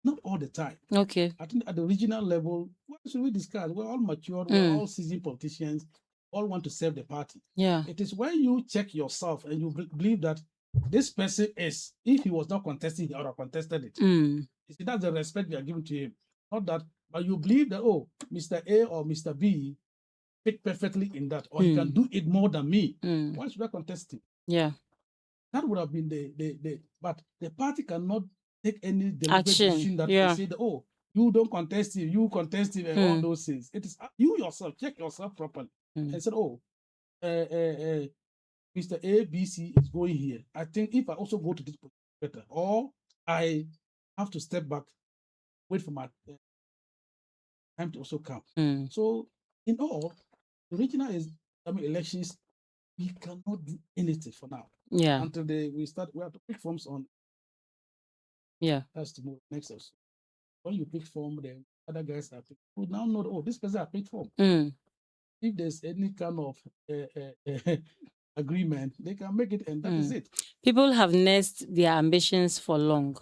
Not all the time. Okay. I think at the regional level, what should we discuss? We're all mature, we're all seasoned politicians, all want to serve the party. Yeah. It is when you check yourself and you believe that this person is, if he was not contesting, he would have contested it. You see, that's the respect we are giving to him. Not that, but you believe that, oh, Mr. A or Mr. B fit perfectly in that, or he can do it more than me. Why should I contest him? Yeah. That would have been but the party cannot take any deliberate Action. decision that Yeah. say that, oh, you don't contest him, you contest him, and all those things. It is you yourself, check yourself properly. And said, oh, Mr. A, B, C is going here. I think if I also go to this position better, or I have to step back, wait for my time to also come. So, in all, the regional elections, we cannot do anything for now. Yeah. Until we have to pick forms on. Yeah. That's the next episode. When you pick form, the other guys are picked. You now know, oh, this person are picked form. If there's any kind of agreement, they can make it, and that is it. People have nursed their ambitions for long.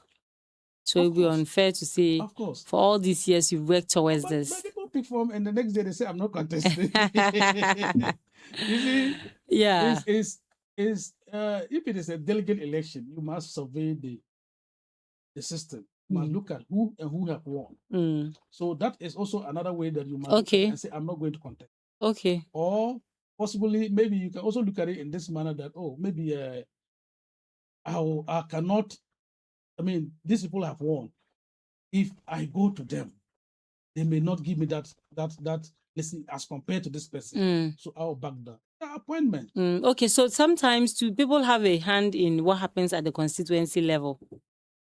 So it would be unfair to say, of course, for all these years you've worked towards this. But people pick form, and the next day they say, I'm not contesting. You see? Yeah. If it is a delegate election, you must survey the system. You must look at who have won. So that is also another way that you must look at it and say, I'm not going to contest. Okay. Or possibly, maybe you can also look at it in this manner that, oh, maybe I cannot, these people have won. If I go to them, they may not give me that listen as compared to this person. So I'll back down. Appointment. Okay, so sometimes do people have a hand in what happens at the constituency level?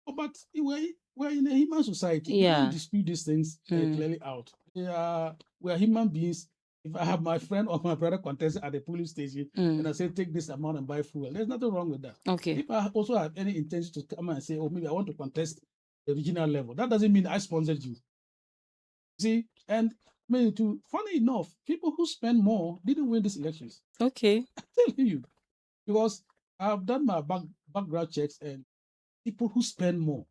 Oh, but we're in a human society. Yeah. We don't dispute these things clearly out. We are human beings. If I have my friend or my brother contest at the police station and I say, take this amount and buy fuel, there's nothing wrong with that. Okay. If I also have any intention to come and say, oh, maybe I want to contest the regional level, that doesn't mean I sponsored you. See? And funny enough, people who spend more didn't win these elections. Okay. I'm telling you. Because I've done my background checks, and people who spend more,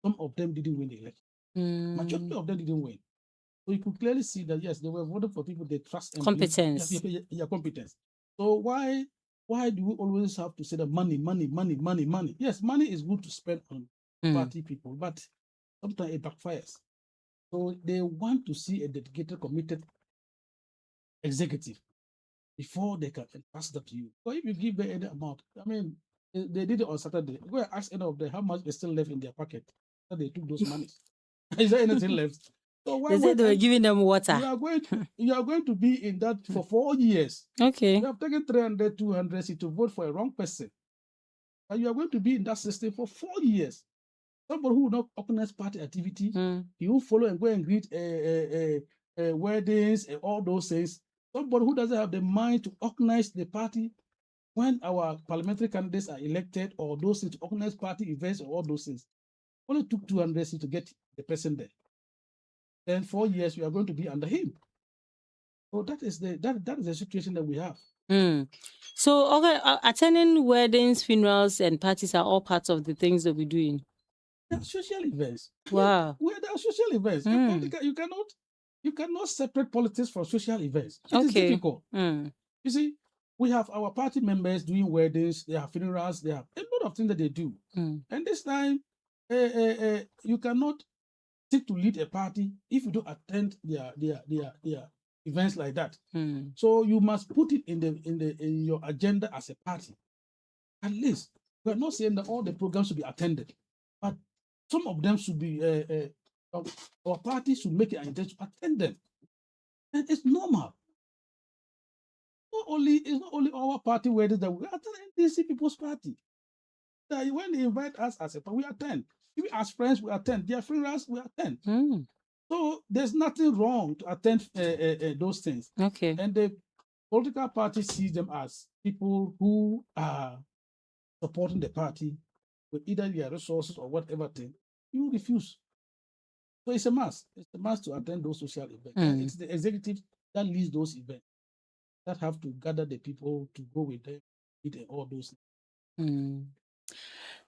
some of them didn't win the election. Majority of them didn't win. So you could clearly see that, yes, they were voting for people they trust and competence. Yeah, competence. So why do we always have to say that money? Yes, money is good to spend on party people, but sometimes it backfires. So they want to see a dedicated, committed executive before they can entrust that to you. So if you give them any amount, they did it on Saturday. Go and ask any of them how much is still left in their pocket that they took those monies. Is there anything left? So they said they were giving them water. You are going to be in that for 4 years. Okay. You have taken 300, 200 seats to vote for a wrong person. And you are going to be in that system for 4 years. Somebody who will not organize party activity, he will follow and go and greet weddings and all those things. Somebody who doesn't have the mind to organize the party when our parliamentary candidates are elected, or those things, to organize party events or all those things. Only took 200 seats to get the person there. Then 4 years you are going to be under him. So that is the situation that we have. So okay, attending weddings, funerals, and parties are all parts of the things that we're doing. They are social events. Wow. They are social events. You cannot separate politics from social events. It is difficult. You see, we have our party members doing weddings, they have funerals, they have a lot of things that they do. And this time, you cannot seek to lead a party if you don't attend their events like that. So you must put it in your agenda as a party. At least we are not saying that all the programs should be attended, but some of them should be. Our party should make an intention to attend them, and it's normal. It's not only our party weddings that we attend. NDC People's Party. That when they invite us as a party, we attend. If we as friends, we attend. Their funerals, we attend. So there's nothing wrong to attend those things. Okay. And the political party sees them as people who are supporting the party with either their resources or whatever thing. You refuse. So it's a must. It's a must to attend those social events. And it's the executive that leads those events that have to gather the people to go with them, eat and all those things.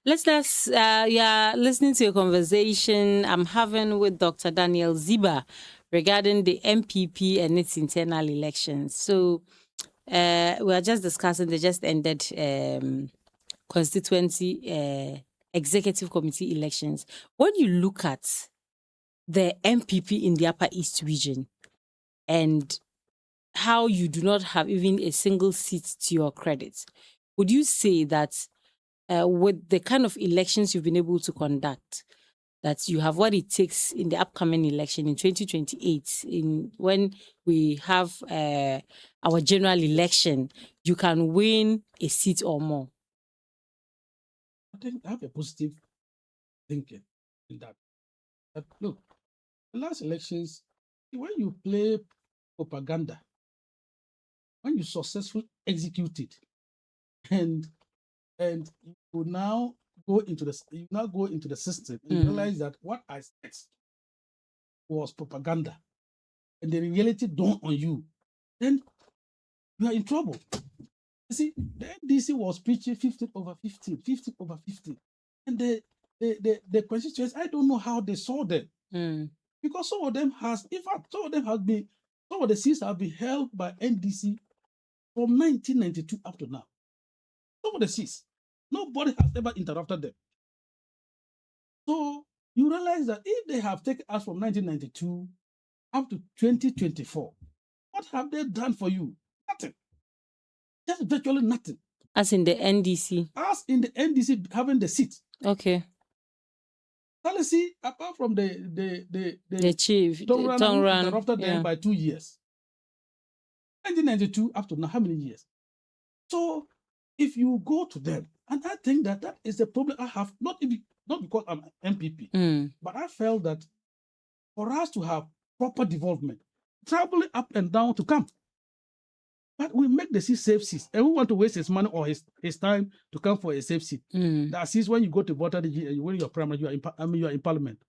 Let's yeah, listening to a conversation I'm having with Dr. Daniel Ziba regarding the MPP and its internal elections. So we are just discussing the just ended constituency executive committee elections. When you look at the MPP in the Upper East region and how you do not have even a single seat to your credit, would you say that with the kind of elections you've been able to conduct, that you have what it takes in the upcoming election in 2028, when we have our general election, you can win a seat or more? I think I have a positive thinking in that. But look, the last elections, when you play propaganda, when you successfully execute it, and you now go into the system and you realize that what I said was propaganda, and the reality dawned on you, then you are in trouble. You see, the NDC was preaching 15 over 15, 15 over 15, and the constituents, I don't know how they saw them, because some of them has been, some of the seats have been held by NDC from 1992 up to now. Some of the seats, nobody has ever interrupted them. So you realize that if they have taken us from 1992 up to 2024, what have they done for you? Nothing. Just virtually nothing. As in the NDC? As in the NDC having the seat. Okay. Policy, apart from the chief, Tongran interrupted them by 2 years. 1992 up to now, how many years? So if you go to them, and I think that is the problem I have, not because I'm MPP, but I felt that for us to have proper development, traveling up and down to come, but we make the seat safe seats, and we want to waste his money or his time to come for a safe seat. That is when you go to Volta region and you win your primary, you are in parliament.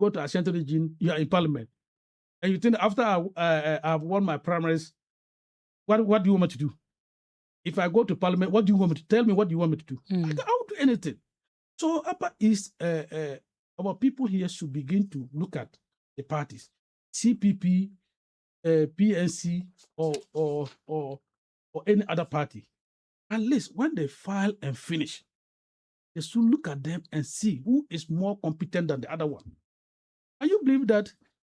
Go to Ashanti region, you are in parliament, and you think after I've won my primaries, what do you want me to do? If I go to parliament, what do you want me to tell me? What do you want me to do? I won't do anything. So Upper East, our people here should begin to look at the parties, CPP, PNC, or any other party. At least when they file and finish, they should look at them and see who is more competent than the other one. And you believe that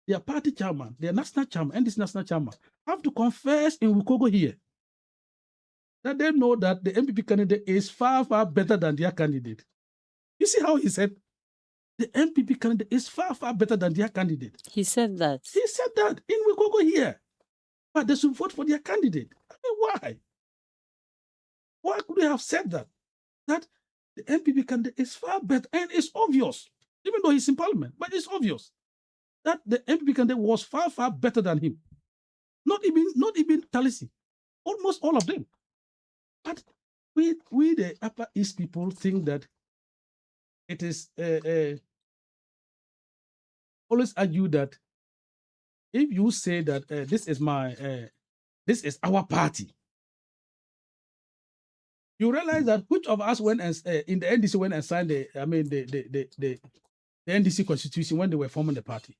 their party chairman, their national chairman, and this national chairman have to confess in Wukogo here that they know that the MPP candidate is far, far better than their candidate. You see how he said the MPP candidate is far, far better than their candidate. He said that. He said that in Wukogo here. But they should vote for their candidate. I mean, why? Why could they have said that? That the MPP candidate is far better, and it's obvious, even though he's in parliament, but it's obvious that the MPP candidate was far, far better than him. Not even Talisi. Almost all of them. But we the Upper East people think that it is always argue that if you say that this is our party, you realize that which of us went and in the NDC went and signed the NDC constitution when they were forming the party.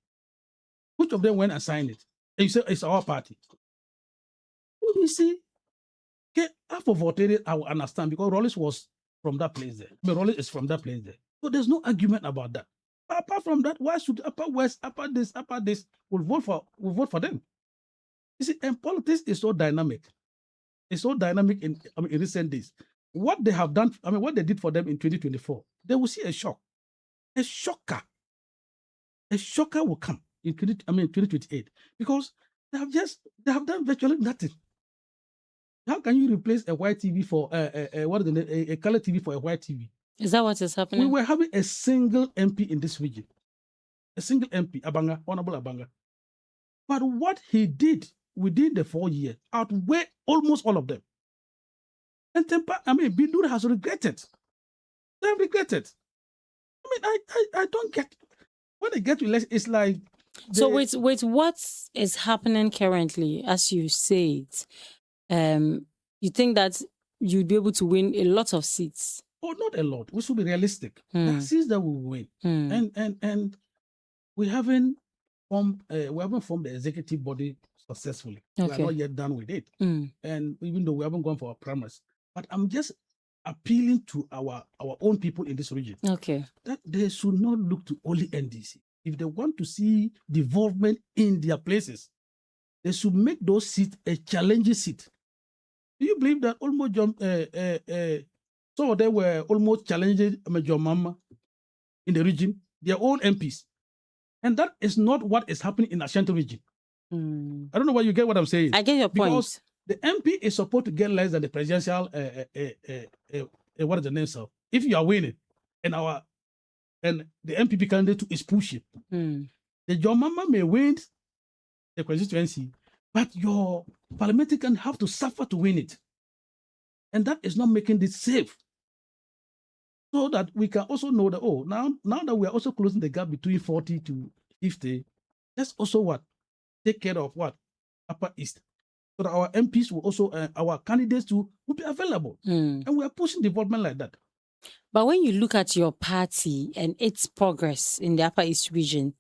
Which of them went and signed it? And you say it's our party. You see, okay, after voting, I will understand because Rollins was from that place there. I mean, Rollins is from that place there. So there's no argument about that. But apart from that, why should Upper West, Upper this will vote for them? You see, and politics is so dynamic. It's so dynamic in recent days. What they have done, what they did for them in 2024, they will see a shock. A shocker. A shocker will come in 2028 because they have done virtually nothing. How can you replace a white TV for a color TV for a white TV? Is that what is happening? We were having a single MP in this region. A single MP, Abanga, Honorable Abanga. But what he did within the 4 years outweigh almost all of them. And Bindur has regretted. They have regretted. I don't get when they get to election, it's like So they- with what is happening currently, as you say it, you think that you'd be able to win a lot of seats? oh, not a lot. We should be realistic. There are seats that we will win, and we haven't formed the executive body successfully. We are Okay. not yet done with it, Mm. and even though we haven't gone for our primaries, but I'm just appealing to our own people in this region Okay. that they should not look to only NDC. If they want to see development in their places, they should make those seats a challenging seat. Do you believe that almost some of them were almost challenging Major Mama in the region, their own MPs? And that is not what is happening in Ashanti region. I don't know why you get what I'm saying. I get your point. Because the MP is supposed to get less than the presidential, what is the name, sir? If you are winning, and the MPP candidate is pushing, the John Mama may win the constituency, but your parliamentarian have to suffer to win it. And that is not making this safe. So that we can also know that, now that we are also closing the gap between 40 to 50, let's also take care of Upper East. So that our MPs will also, our candidates will be available. And we are pushing development like that. But when you look at your party and its progress in the Upper East region,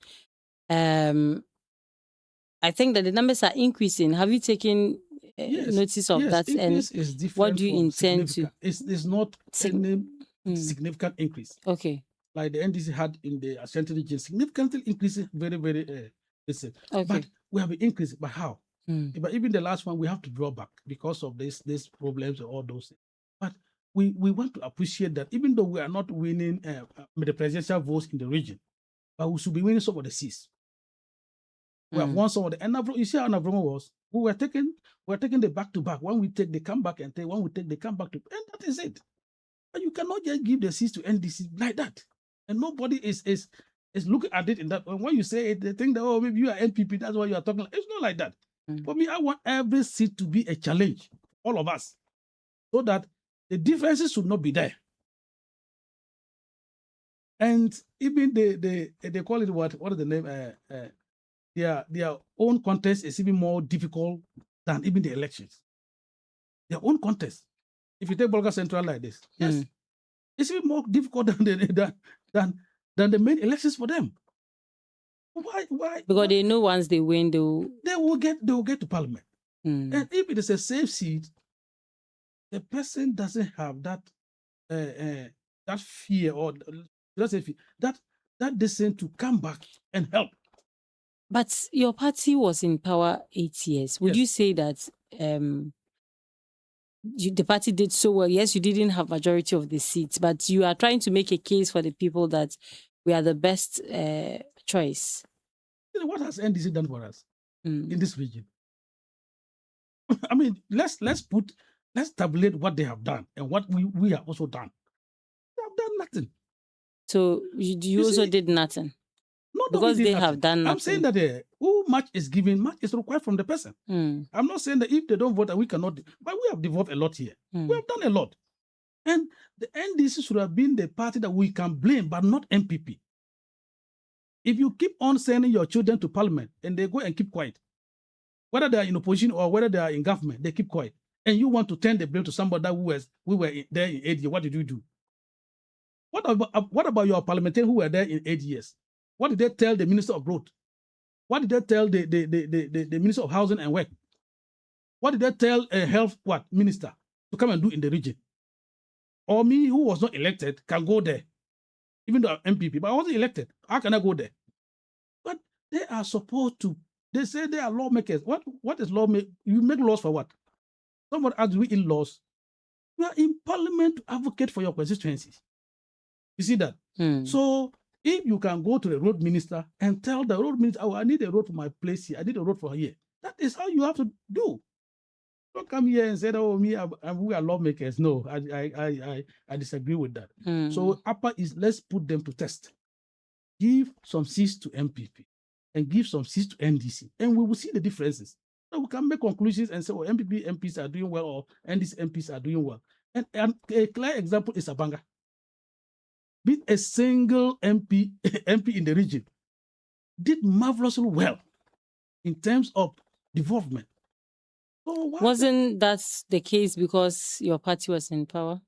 I think that the numbers are increasing. Have you taken notice of that? And is different. what do you intend to? It's not any significant increase. Okay. Like the NDC had in the Ashanti region, significantly increasing, very, very listen. Okay. But we have increased. But how? But even the last one, we have to draw back because of these problems and all those things. But we want to appreciate that even though we are not winning the presidential votes in the region, but we should be winning some of the seats. We have won some of the, and you see how Navroma was. We were taking the back to back. When we take, they come back and take. When we take, they come back to, and that is it. But you cannot just give the seats to NDC like that. And nobody is looking at it in that. When you say it, they think that, maybe you are NPP, that's why you are talking. It's not like that. For me, I want every seat to be a challenge, all of us, so that the differences should not be there. And even they call it what is the name? Their own contest is even more difficult than even the elections. Their own contest. If you take Bolga Central like this, yes, it's even more difficult than the main elections for them. Why? Because they know once they win, they will get to parliament. And if it is a safe seat, the person doesn't have that that fear or let's say that desire to come back and help. But your party was in power 8 years. Would you say that the party did so well? Yes, you didn't have majority of the seats, but you are trying to make a case for the people that we are the best choice. What has NDC done for us in this region? I mean, let's tabulate what they have done and what we have also done. They have done nothing. So you also did nothing. Not because they nothing. have done nothing. I'm saying that who much is given, much is required from the person. I'm not saying that if they don't vote, that we cannot. But we have developed a lot here. We have done a lot. And the NDC should have been the party that we can blame, but not MPP. If you keep on sending your children to parliament and they go and keep quiet, whether they are in opposition or whether they are in government, they keep quiet. And you want to turn the blame to somebody that we were there in 8 years. What did you do? What about your parliamentarians who were there in 8 years? What did they tell the Minister of Road? What did they tell the Minister of Housing and Work? What did they tell a health minister to come and do in the region? Or me, who was not elected, can go there, even though I'm MPP, but I wasn't elected. How can I go there? But they are supposed to. They say they are lawmakers. What is lawmaking? You make laws for what? Somebody asked we in laws. You are in parliament to advocate for your constituencies. You see that? So if you can go to the road minister and tell the road minister, I need a road for my place here. I need a road for here. That is how you have to do. Don't come here and say, we are lawmakers. No, I disagree with that. So Upper is, let's put them to test. Give some seats to MPP and give some seats to NDC, and we will see the differences. So we can make conclusions and say, MPP MPs are doing well or NDC MPs are doing well. And a clear example is Abanga. Be a single MP in the region did marvelously well in terms of development. So wasn't that the case because your party was in power?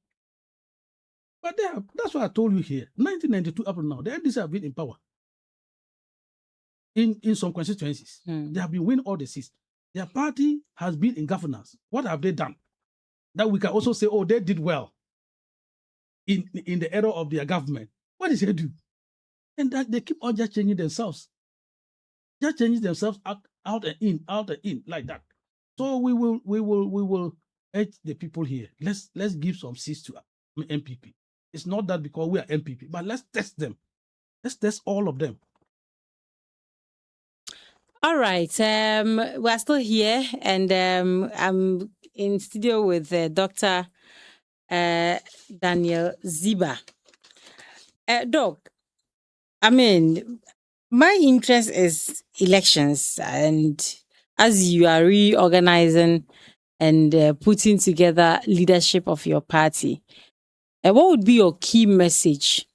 But that's what I told you here. 1992 up to now, the NDC have been in power. In some constituencies, they have been winning all the seats. Their party has been in governance. What have they done? That we can also say, oh, they did well in the era of their government. What did they do? And that they keep on just changing themselves. Just changing themselves out and in, like that. So we will urge the people here. Let's give some seats to MPP. It's not that because we are MPP, but let's test them. Let's test all of them. All right. We're still here, and I'm in studio with Dr. Daniel Ziba. Doc, I mean, my interest is elections, and as you are reorganizing and putting together leadership of your party, what would be your key message?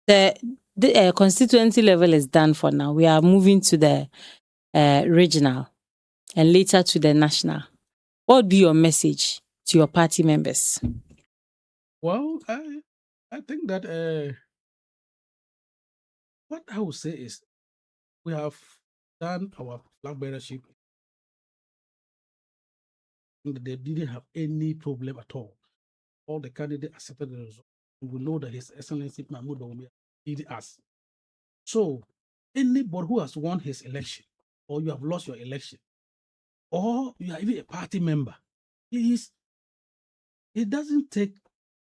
The constituency level is done for now. We are moving to the regional and later to the national. What would be your message to your party members? Well, I think that what I would say is we have done our flag bearership. They didn't have any problem at all. All the candidates accepted the result. We know that His Excellency Mahmoud Bawumia did us. So anybody who has won his election, or you have lost your election, or you are even a party member, it doesn't take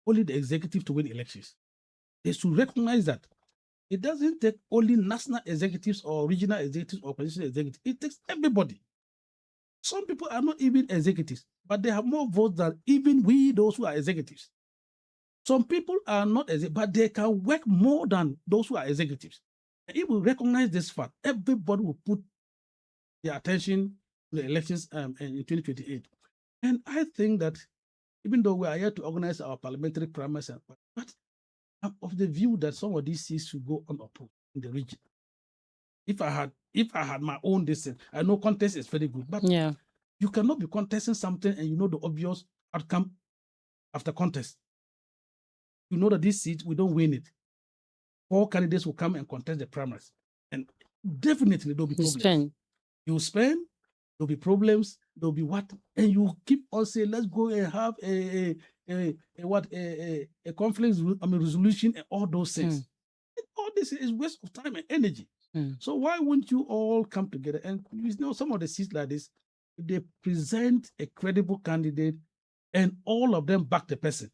only the executive to win elections. They should recognize that it doesn't take only national executives or regional executives or presidential executives. It takes everybody. Some people are not even executives, but they have more votes than even we, those who are executives. Some people are not executives, but they can work more than those who are executives. And if we recognize this fact, everybody will put their attention to the elections in 2028. And I think that even though we are here to organize our parliamentary primaries, but I'm of the view that some of these seats should go unopposed in the region. If I had my own distance, I know contest is very good, but you cannot be contesting something and you know the obvious outcome after contest. You know that this seat, we don't win it. 4 candidates will come and contest the primaries. And definitely there'll be problems. You spend, there'll be problems, there'll be what? And you keep on saying, let's go and have a conflict resolution and all those things. All this is waste of time and energy. So why wouldn't you all come together? And you know, some of the seats like this, if they present a credible candidate and all of them back the person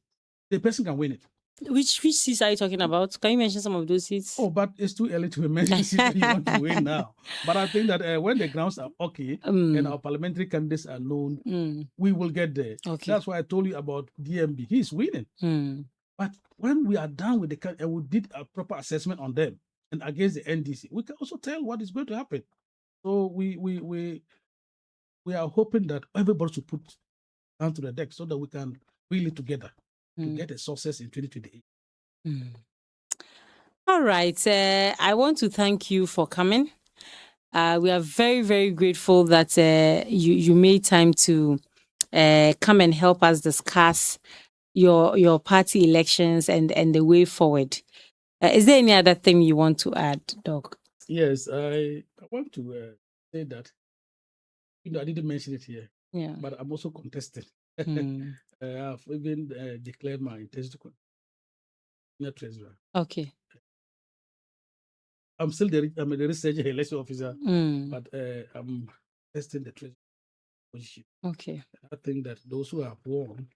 can win it. Which seats are you talking about? Can you mention some of those seats? Oh, but it's too early to mention seats that you want to win now. But I think that when the grounds are okay and our parliamentary candidates are known, we will get there. Okay. That's why I told you about DMB. He's winning. But when we are done with the candidate and we did a proper assessment on them and against the NDC, we can also tell what is going to happen. So we are hoping that everybody should put down to the deck so that we can really together to get a success in 2028. All right. I want to thank you for coming. We are very, very grateful that you made time to come and help us discuss your party elections and the way forward. Is there any other thing you want to add, Doc? Yes, I want to say that, I didn't mention it here, but I'm also contested. I've even declared my intention to contest treasurer. Okay. I'm still the research election officer, but I'm testing the treasurer position. Okay. I think that those who are won,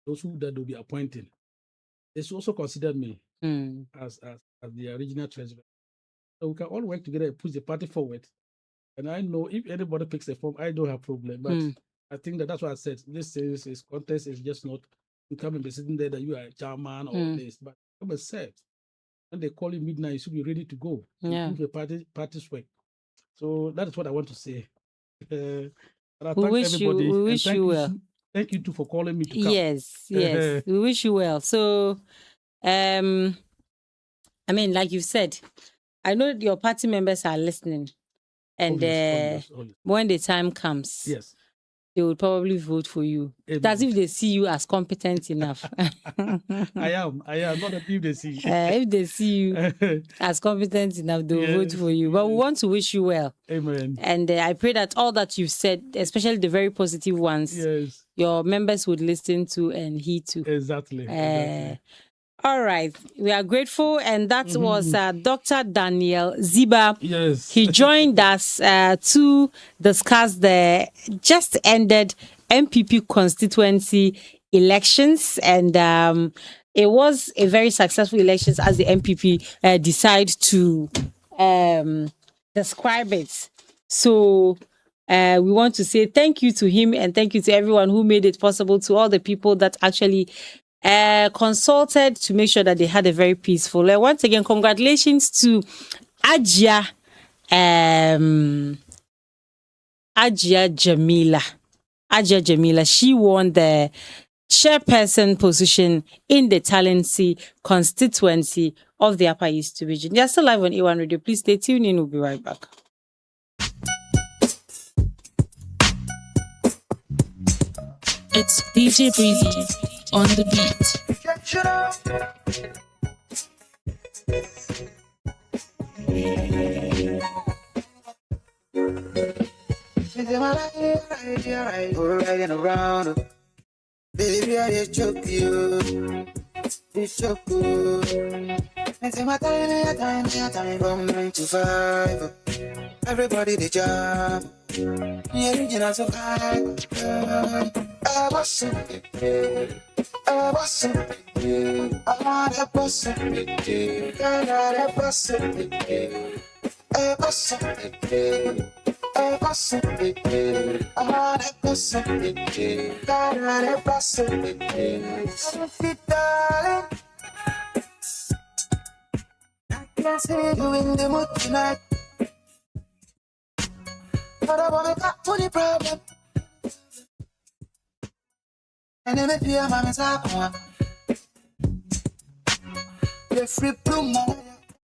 those who that will be appointing, they should also consider me as the original treasurer. So we can all work together and push the party forward. And I know if anybody picks a form, I don't have problem. But I think that's what I said. This is contest is just not you come and be sitting there that you are a chairman or this, but come and serve. When they call you midnight, you should be ready to go. To do the party's work. So that is what I want to say. We wish you well. Thank you too for calling me to come. Yes. We wish you well. So, I mean, like you said, I know your party members are listening. And Always. when the time comes, Yes. they will probably vote for you. Amen. That's if they see you as competent enough. I am. Not a if they see. If they see you as competent enough, they will vote for you. But we want to wish you well. Amen. And I pray that all that you've said, especially the very positive ones, your members would listen to and heed to. Exactly. All right. We are grateful. And that was Dr. Daniel Ziba. Yes. He joined us to discuss the just ended MPP constituency elections. And it was a very successful elections as the MPP decide to describe it. So we want to say thank you to him and thank you to everyone who made it possible, to all the people that actually consulted to make sure that they had a very peaceful. Once again, congratulations to Ajia Jamila. Ajia Jamila. She won the chairperson position in the Talensi constituency of the Upper East region. They are still live on A1 Radio. Please stay tuned in. We'll be right back. It's DJ Breezy on the beat. Riding around, baby, I just choke you. It's so cool. And say my time from 9 to 5. Everybody the job. Yeah, you know, so high. I was so big. I want a person. I got a person. I want a person. Got a person. Darling, I can't see you in the mood tonight. But I wanna talk to the problem. And then if you're my talk one, the free bloom,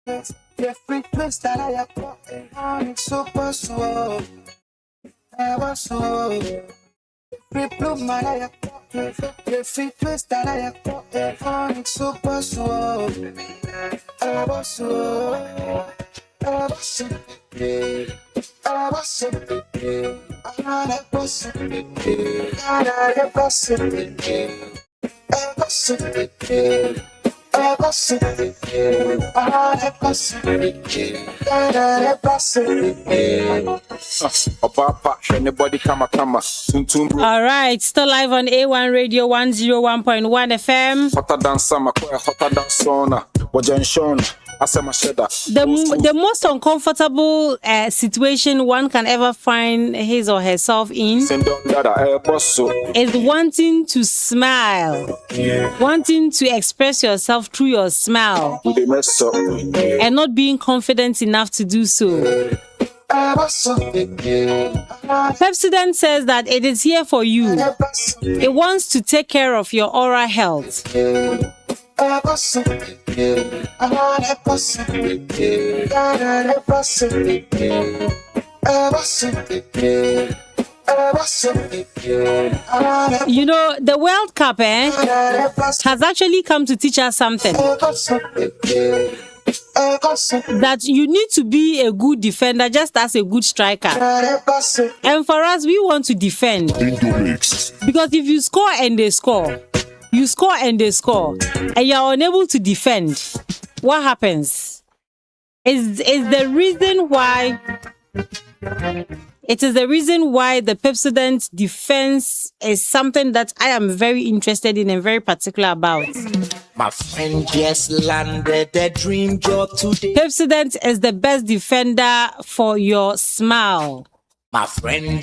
the free twist that I have got on it super slow. I was so free bloom, I have got the free twist that I have got on it super slow. I was so. I was so all right, still live on A1 Radio 101.1 FM. The most uncomfortable situation one can ever find his or herself in is wanting to smile, wanting to express yourself through your smile, and not being confident enough to do so. Pepsodent says that it is here for you. It wants to take care of your oral health. You know, the World Cup has actually come to teach us something. That you need to be a good defender just as a good striker. And for us, we want to defend. Because if you score and they score, you score and they score, and you are unable to defend, what happens? Is the reason why... It is the reason why the Pepsodent defense is something that I am very interested in and very particular about. My friend just landed a dream job today. Pepsodent is the best defender for your smile. My friend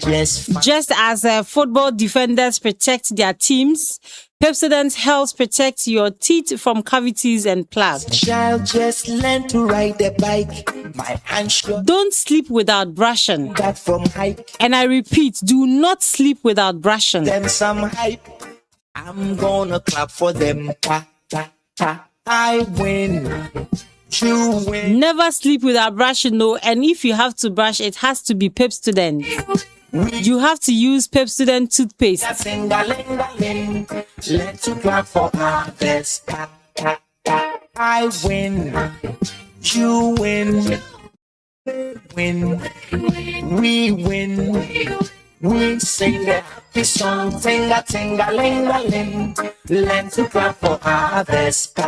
just as football defenders protect their teams, Pepsodent helps protect your teeth from cavities and plaques. Child just learned to ride a bike. My hands don't sleep without brushing. Back from hike. And I repeat, do not sleep without brushing. Them some hype. I'm gonna clap for them. Pa, pa, pa. I win. You win. Never sleep without brushing, no. And if you have to brush, it has to be Pepsodent. You have to use Pepsodent toothpaste. Sing-a-ling-a-ling. Let's clap for harvest. I win. You win. Win. We win. We sing a happy song. Sing-a-ting-a-ling-a-ling. Let's clap for harvest.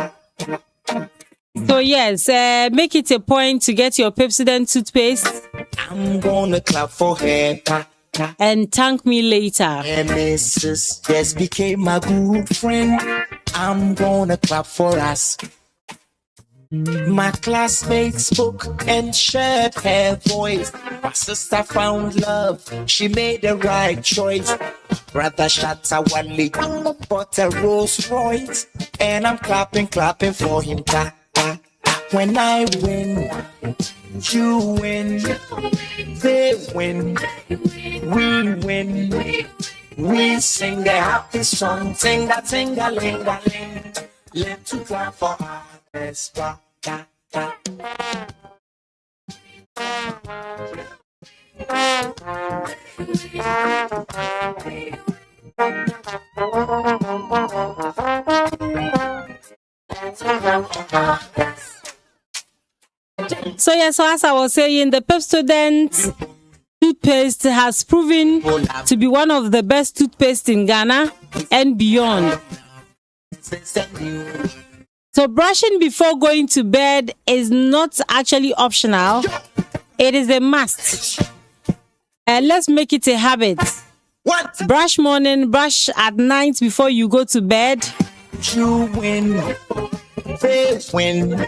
So yes, make it a point to get your Pepsodent toothpaste. I'm gonna clap for her. And thank me later. And Mrs. just became my good friend. I'm gonna clap for us. My classmates spoke and shared her voice. My sister found love, she made the right choice. Brother shot a Wally, bought a Rolls Royce. And I'm clapping for him. When I win, you win, they win, we win. We sing a happy song, ting-a-ting-a-ling-a-ling. Let's clap for our best. So yes, so as I was saying, the Pepsodent toothpaste has proven to be one of the best toothpaste in Ghana and beyond. So brushing before going to bed is not actually optional. It is a must. And let's make it a habit. What? Brush morning, brush at night before you go to bed. You win, they win,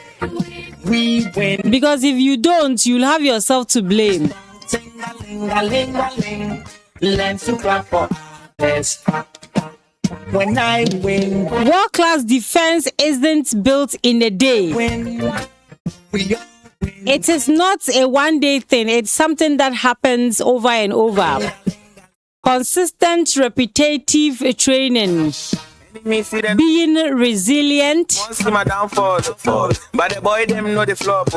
we win. Because if you don't, you'll have yourself to blame. Ting-a-ling-a-ling-a-ling. Let's clap for us. When I win, World-class defense isn't built in a day. win, we all win. It is not a one-day thing. It's something that happens over and over. Consistent, repetitive training. Me see them Being resilient. see my downfall, but the boy them know the flop.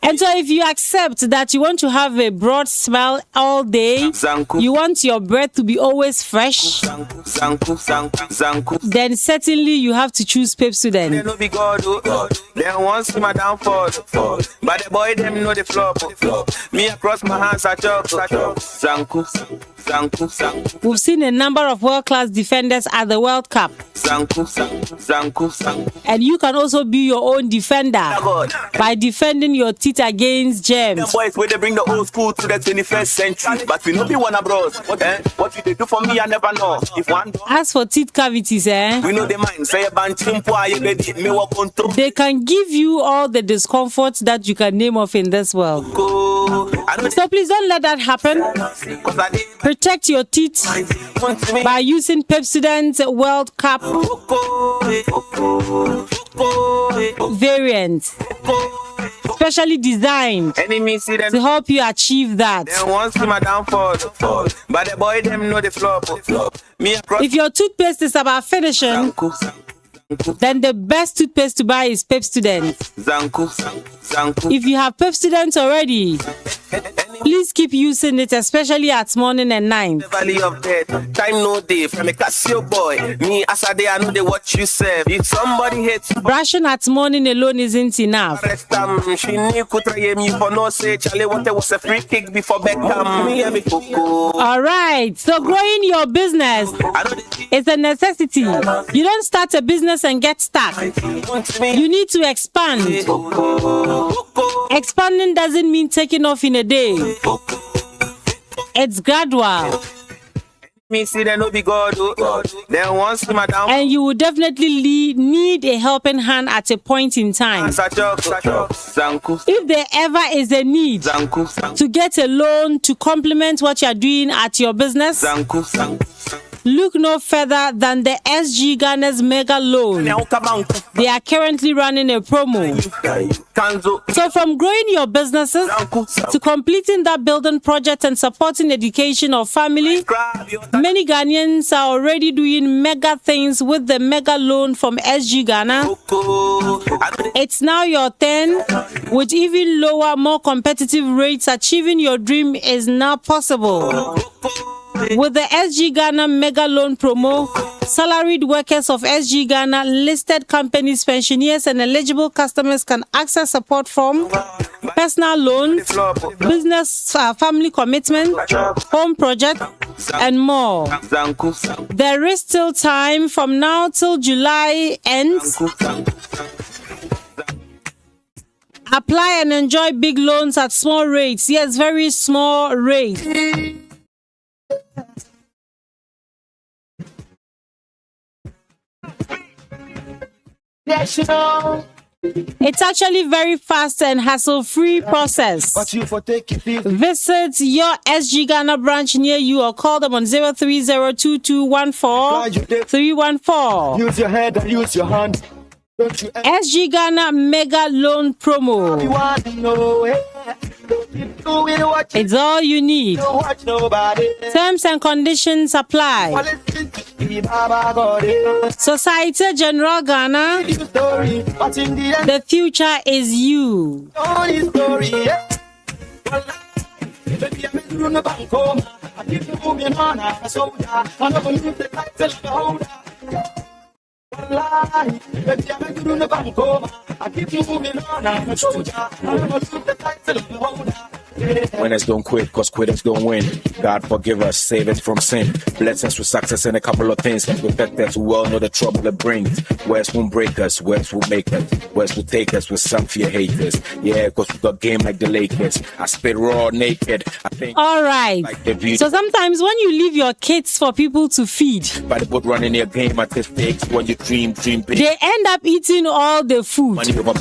And so if you accept that you want to have a broad smile all day, Zanku, you want your breath to be always fresh, zanku. then certainly you have to choose They Pepsodent. no be God, they want see my downfall, but the boy them know the flop. Me across my hands I chop, zanku. We've seen a number of world-class defenders at the World Cup. Zanku. And you can also be your own defender by defending your teeth against Them germs. boys where they bring the old school to the 21st century, but we no be one abroad. What they do for me I never know. If one As for teeth cavities, we know the mind say a band chimpo you be me walk on through. they can give you all the discomfort that you can name of in this world. I don't So please don't let that happen. cause I did Protect your teeth by using Pepsodent World Cup variant, specially designed enemy see them to help you achieve that. they want see my downfall, but the boy them know the flop. Me across If your toothpaste is about finishing, then the best toothpaste to buy is Pepsodent. Zanku. If you have Pepsodent already, please keep using it, especially at morning and night. Valley of death, time no day from a Casio boy. Me as a day I know they watch you serve. If somebody hates Brushing at morning alone isn't enough. rest she knew could try me for no say Charlie what was a free kick before Beckham. Me and me coco. All right, so growing your business I know the is a necessity. You don't start a business and get stuck. want me. You need to expand. Expanding doesn't mean taking off in a day. It's gradual, Me see they no be God. They want see my downfall. and you will definitely need a helping hand at a point in time. Zanku. If there ever is a need Zanku. to get a loan to complement what you're doing at your business, Zanku. Look no further than the SG Ghana's mega loan. They are currently running a promo. So from growing your businesses to completing that building project and supporting education of family, many Ghanaians are already doing mega things with the mega loan from SG Ghana. It's now your turn. With even lower, more competitive rates, achieving your dream is now possible. With the SG Ghana Mega Loan Promo, salaried workers of SG Ghana, listed companies, pensioners, and eligible customers can access support from personal loans, business family commitment, home project, and more. There is still time from now till July ends. Apply and enjoy big loans at small rates. Yes, very small rates. It's actually very fast and hassle-free process. Visit your SG Ghana branch near you or call them on 0302214-314. Use your head and use your hand. SG Ghana Mega Loan Promo. It's all you need. Terms and conditions apply. Societe Generale Ghana. The future is you. Winners don't quit, cause quitters don't win. God forgive us, save us from sin. Bless us with success and a couple of things. Protect us, we all know the trouble it brings. West won't break us, West will make us. West will take us with some fear haters. Yeah, cause we got game like the Lakers. I spit raw naked. I think. Alright. Like so sometimes when you leave your kids for people to feed, by the boat running their game at this stakes, when you dream big. They end up eating all the food. Money over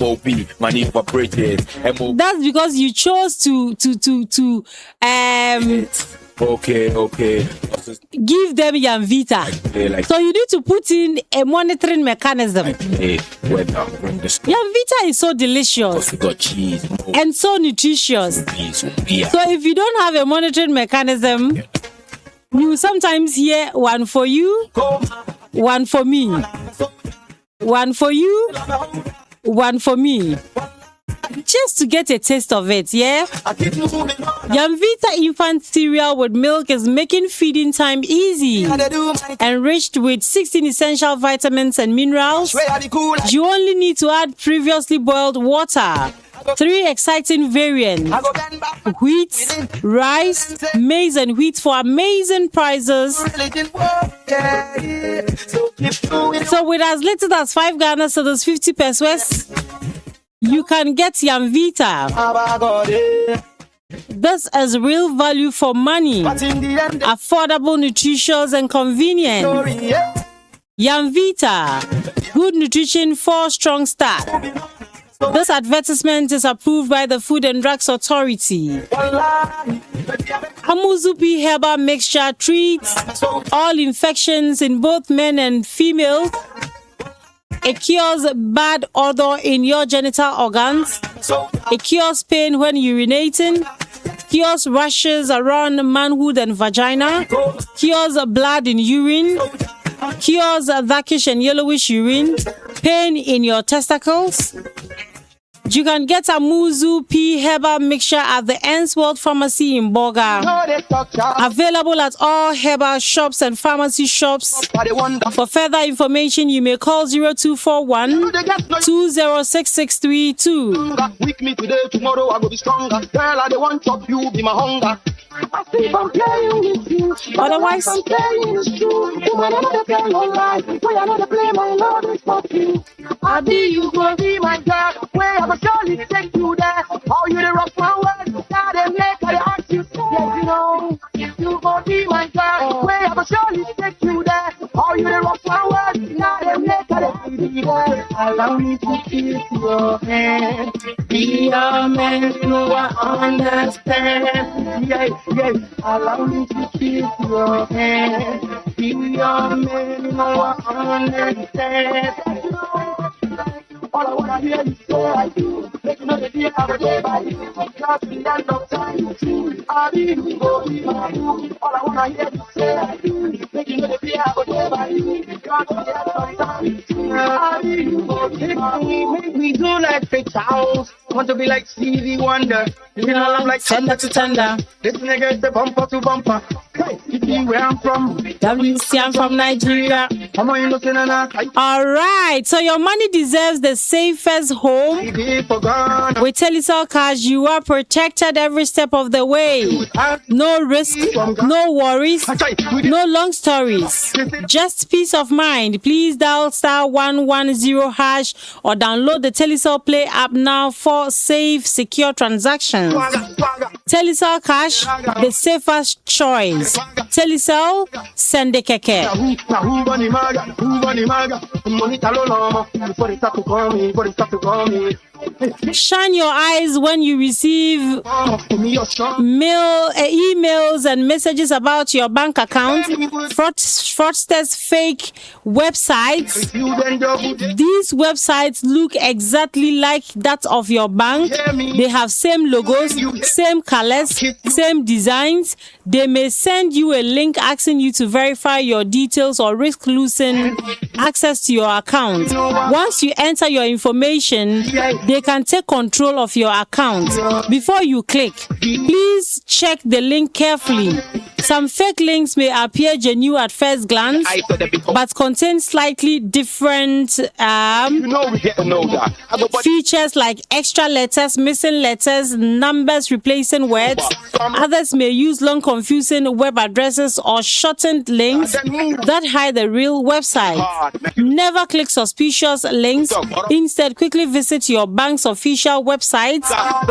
MOB, money over bridges. That's because you chose to Okay. give them Yamvita. So you need to put in a monitoring mechanism. Yamvita is so delicious and so nutritious. So if you don't have a monitoring mechanism, you sometimes hear one for you, one for me, one for you, one for me. Just to get a taste of it, yeah? Yamvita infant cereal with milk is making feeding time easy. Enriched with 16 essential vitamins and minerals, you only need to add previously boiled water. 3 exciting variants: wheat, rice, maize, and wheat for amazing prices. So with as little as 5 Ghana cedis, 50 pesos, you can get Yamvita. This is real value for money, affordable, nutritious, and convenient. Yamvita, good nutrition for strong start. This advertisement is approved by the Food and Drugs Authority. Amuzupi herbal mixture treats all infections in both men and females. It cures bad odor in your genital organs. It cures pain when urinating. Cures rashes around manhood and vagina. Cures blood in urine. Cures blackish and yellowish urine. Pain in your testicles. You can get Amuzu P herbal mixture at the Ends World Pharmacy in Boga. Available at all herbal shops and pharmacy shops. For further information, you may call 0241 206632. With me today, tomorrow I will be stronger. Girl, I don't want to you be my hunger. I see I'm playing with you. Otherwise, I'm playing is true. You will never play online. We are not play my love is for you. I be you go be my girl. Where I will surely take you there. How you the rock my world. Now they make I ask you. Yes, you know. You go be my girl. Where I will surely take you there. How you the rock my world. Now they make I ask you there. Allow me to kiss your hand. Be a man, no I understand. Yeah, yeah. Allow me to kiss your hand. Be a man, no I understand. All I wanna hear you say I do. Make you know the day I will day by you. Not the end of time. I need go be my you. All I wanna hear you say I do. Make you know the day I will day by you. Not the end of time. I need go be my you. Make me do like Fake House. Want to be like Stevie Wonder. You know I'm like thunder to thunder. This nigga is the bumper to bumper. Hey, you see where I'm from? WC, I'm from Nigeria. Come on, you looking at us. All right, so your money deserves the safest home. With Telecel Cash, you are protected every step of the way. No risk, no worries, no long stories. Just peace of mind. Please dial *110# or download the Telecel Play app now for safe, secure transactions. Telecel Cash, the safest choice. Telecel, sende keke. Shine your eyes when you receive emails and messages about your bank account. Fraudsters fake websites. These websites look exactly like that of your bank. They have same logos, same colors, same designs. They may send you a link asking you to verify your details or risk losing access to your account. Once you enter your information, they can take control of your account. Before you click, please check the link carefully. Some fake links may appear genuine at first glance, but contain slightly different features like extra letters, missing letters, numbers replacing words. Others may use long, confusing web addresses or shortened links that hide the real website. Never click suspicious links. Instead, quickly visit your bank's official website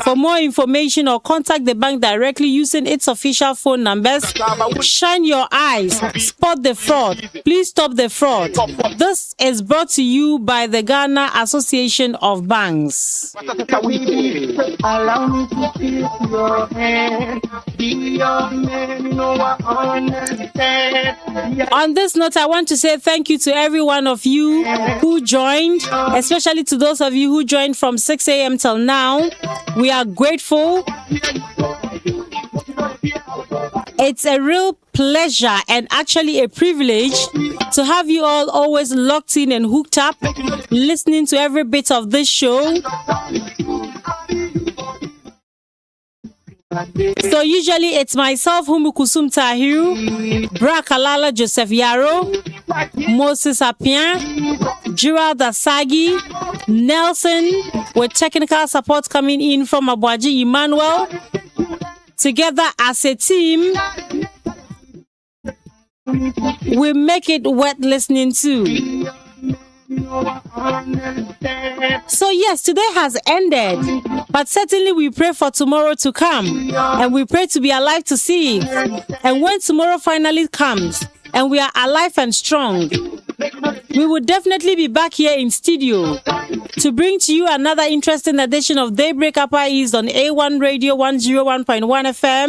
for more information or contact the bank directly using its official phone numbers. Shine your eyes. Spot the fraud. Please stop the fraud. This is brought to you by the Ghana Association of Banks. Allow me to kiss your hand. Be your man, no I understand. On this note, I want to say thank you to every one of you who joined, especially to those of you who joined from 6 a.m. till now. We are grateful. It's a real pleasure and actually a privilege to have you all always locked in and hooked up, listening to every bit of this show. So usually it's myself, Humukusum Tahiru, Bra Kalala Joseph Yaro, Moses Appian, Gerald Asagi, Nelson, with technical support coming in from Abuaji Emmanuel. Together as a team, we make it worth listening to. So yes, today has ended, but certainly we pray for tomorrow to come, and we pray to be alive to see it. And when tomorrow finally comes and we are alive and strong, we will definitely be back here in studio to bring to you another interesting edition of Daybreak Upper East on A1 Radio 101.1 FM.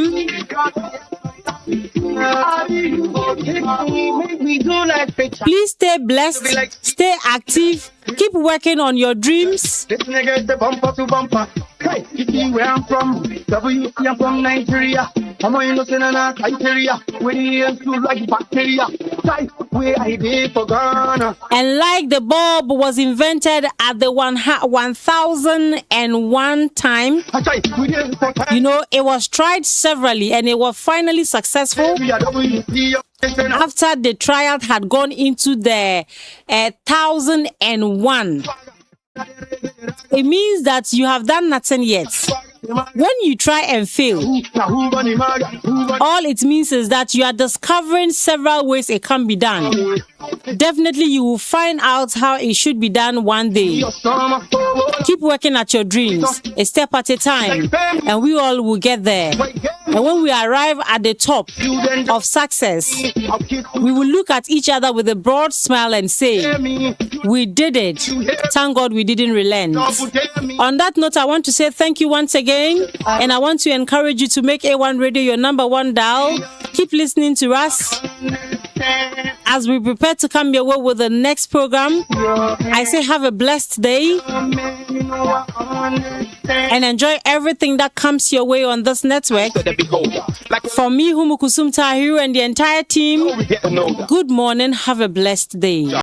Please stay blessed, stay active, keep working on your dreams. This nigga is the bumper to bumper. Hey, you see where I'm from? WC, I'm from Nigeria. I'm on innocent and a criteria. Where the ears feel like bacteria. Type where I did for Ghana. And like the bulb was invented at the 1001 time, you know, it was tried severally and it was finally successful. After the trial had gone into the 1001, it means that you have done nothing yet. When you try and fail, all it means is that you are discovering several ways it can be done. Definitely you will find out how it should be done one day. Keep working at your dreams, a step at a time, and we all will get there. And when we arrive at the top of success, we will look at each other with a broad smile and say, we did it. Thank God we didn't relent. On that note, I want to say thank you once again, and I want to encourage you to make A1 Radio your number one dial. Keep listening to us as we prepare to come your way with the next program. I say have a blessed day and enjoy everything that comes your way on this network. For me, Humukusum Tahiru, and the entire team, good morning, have a blessed day.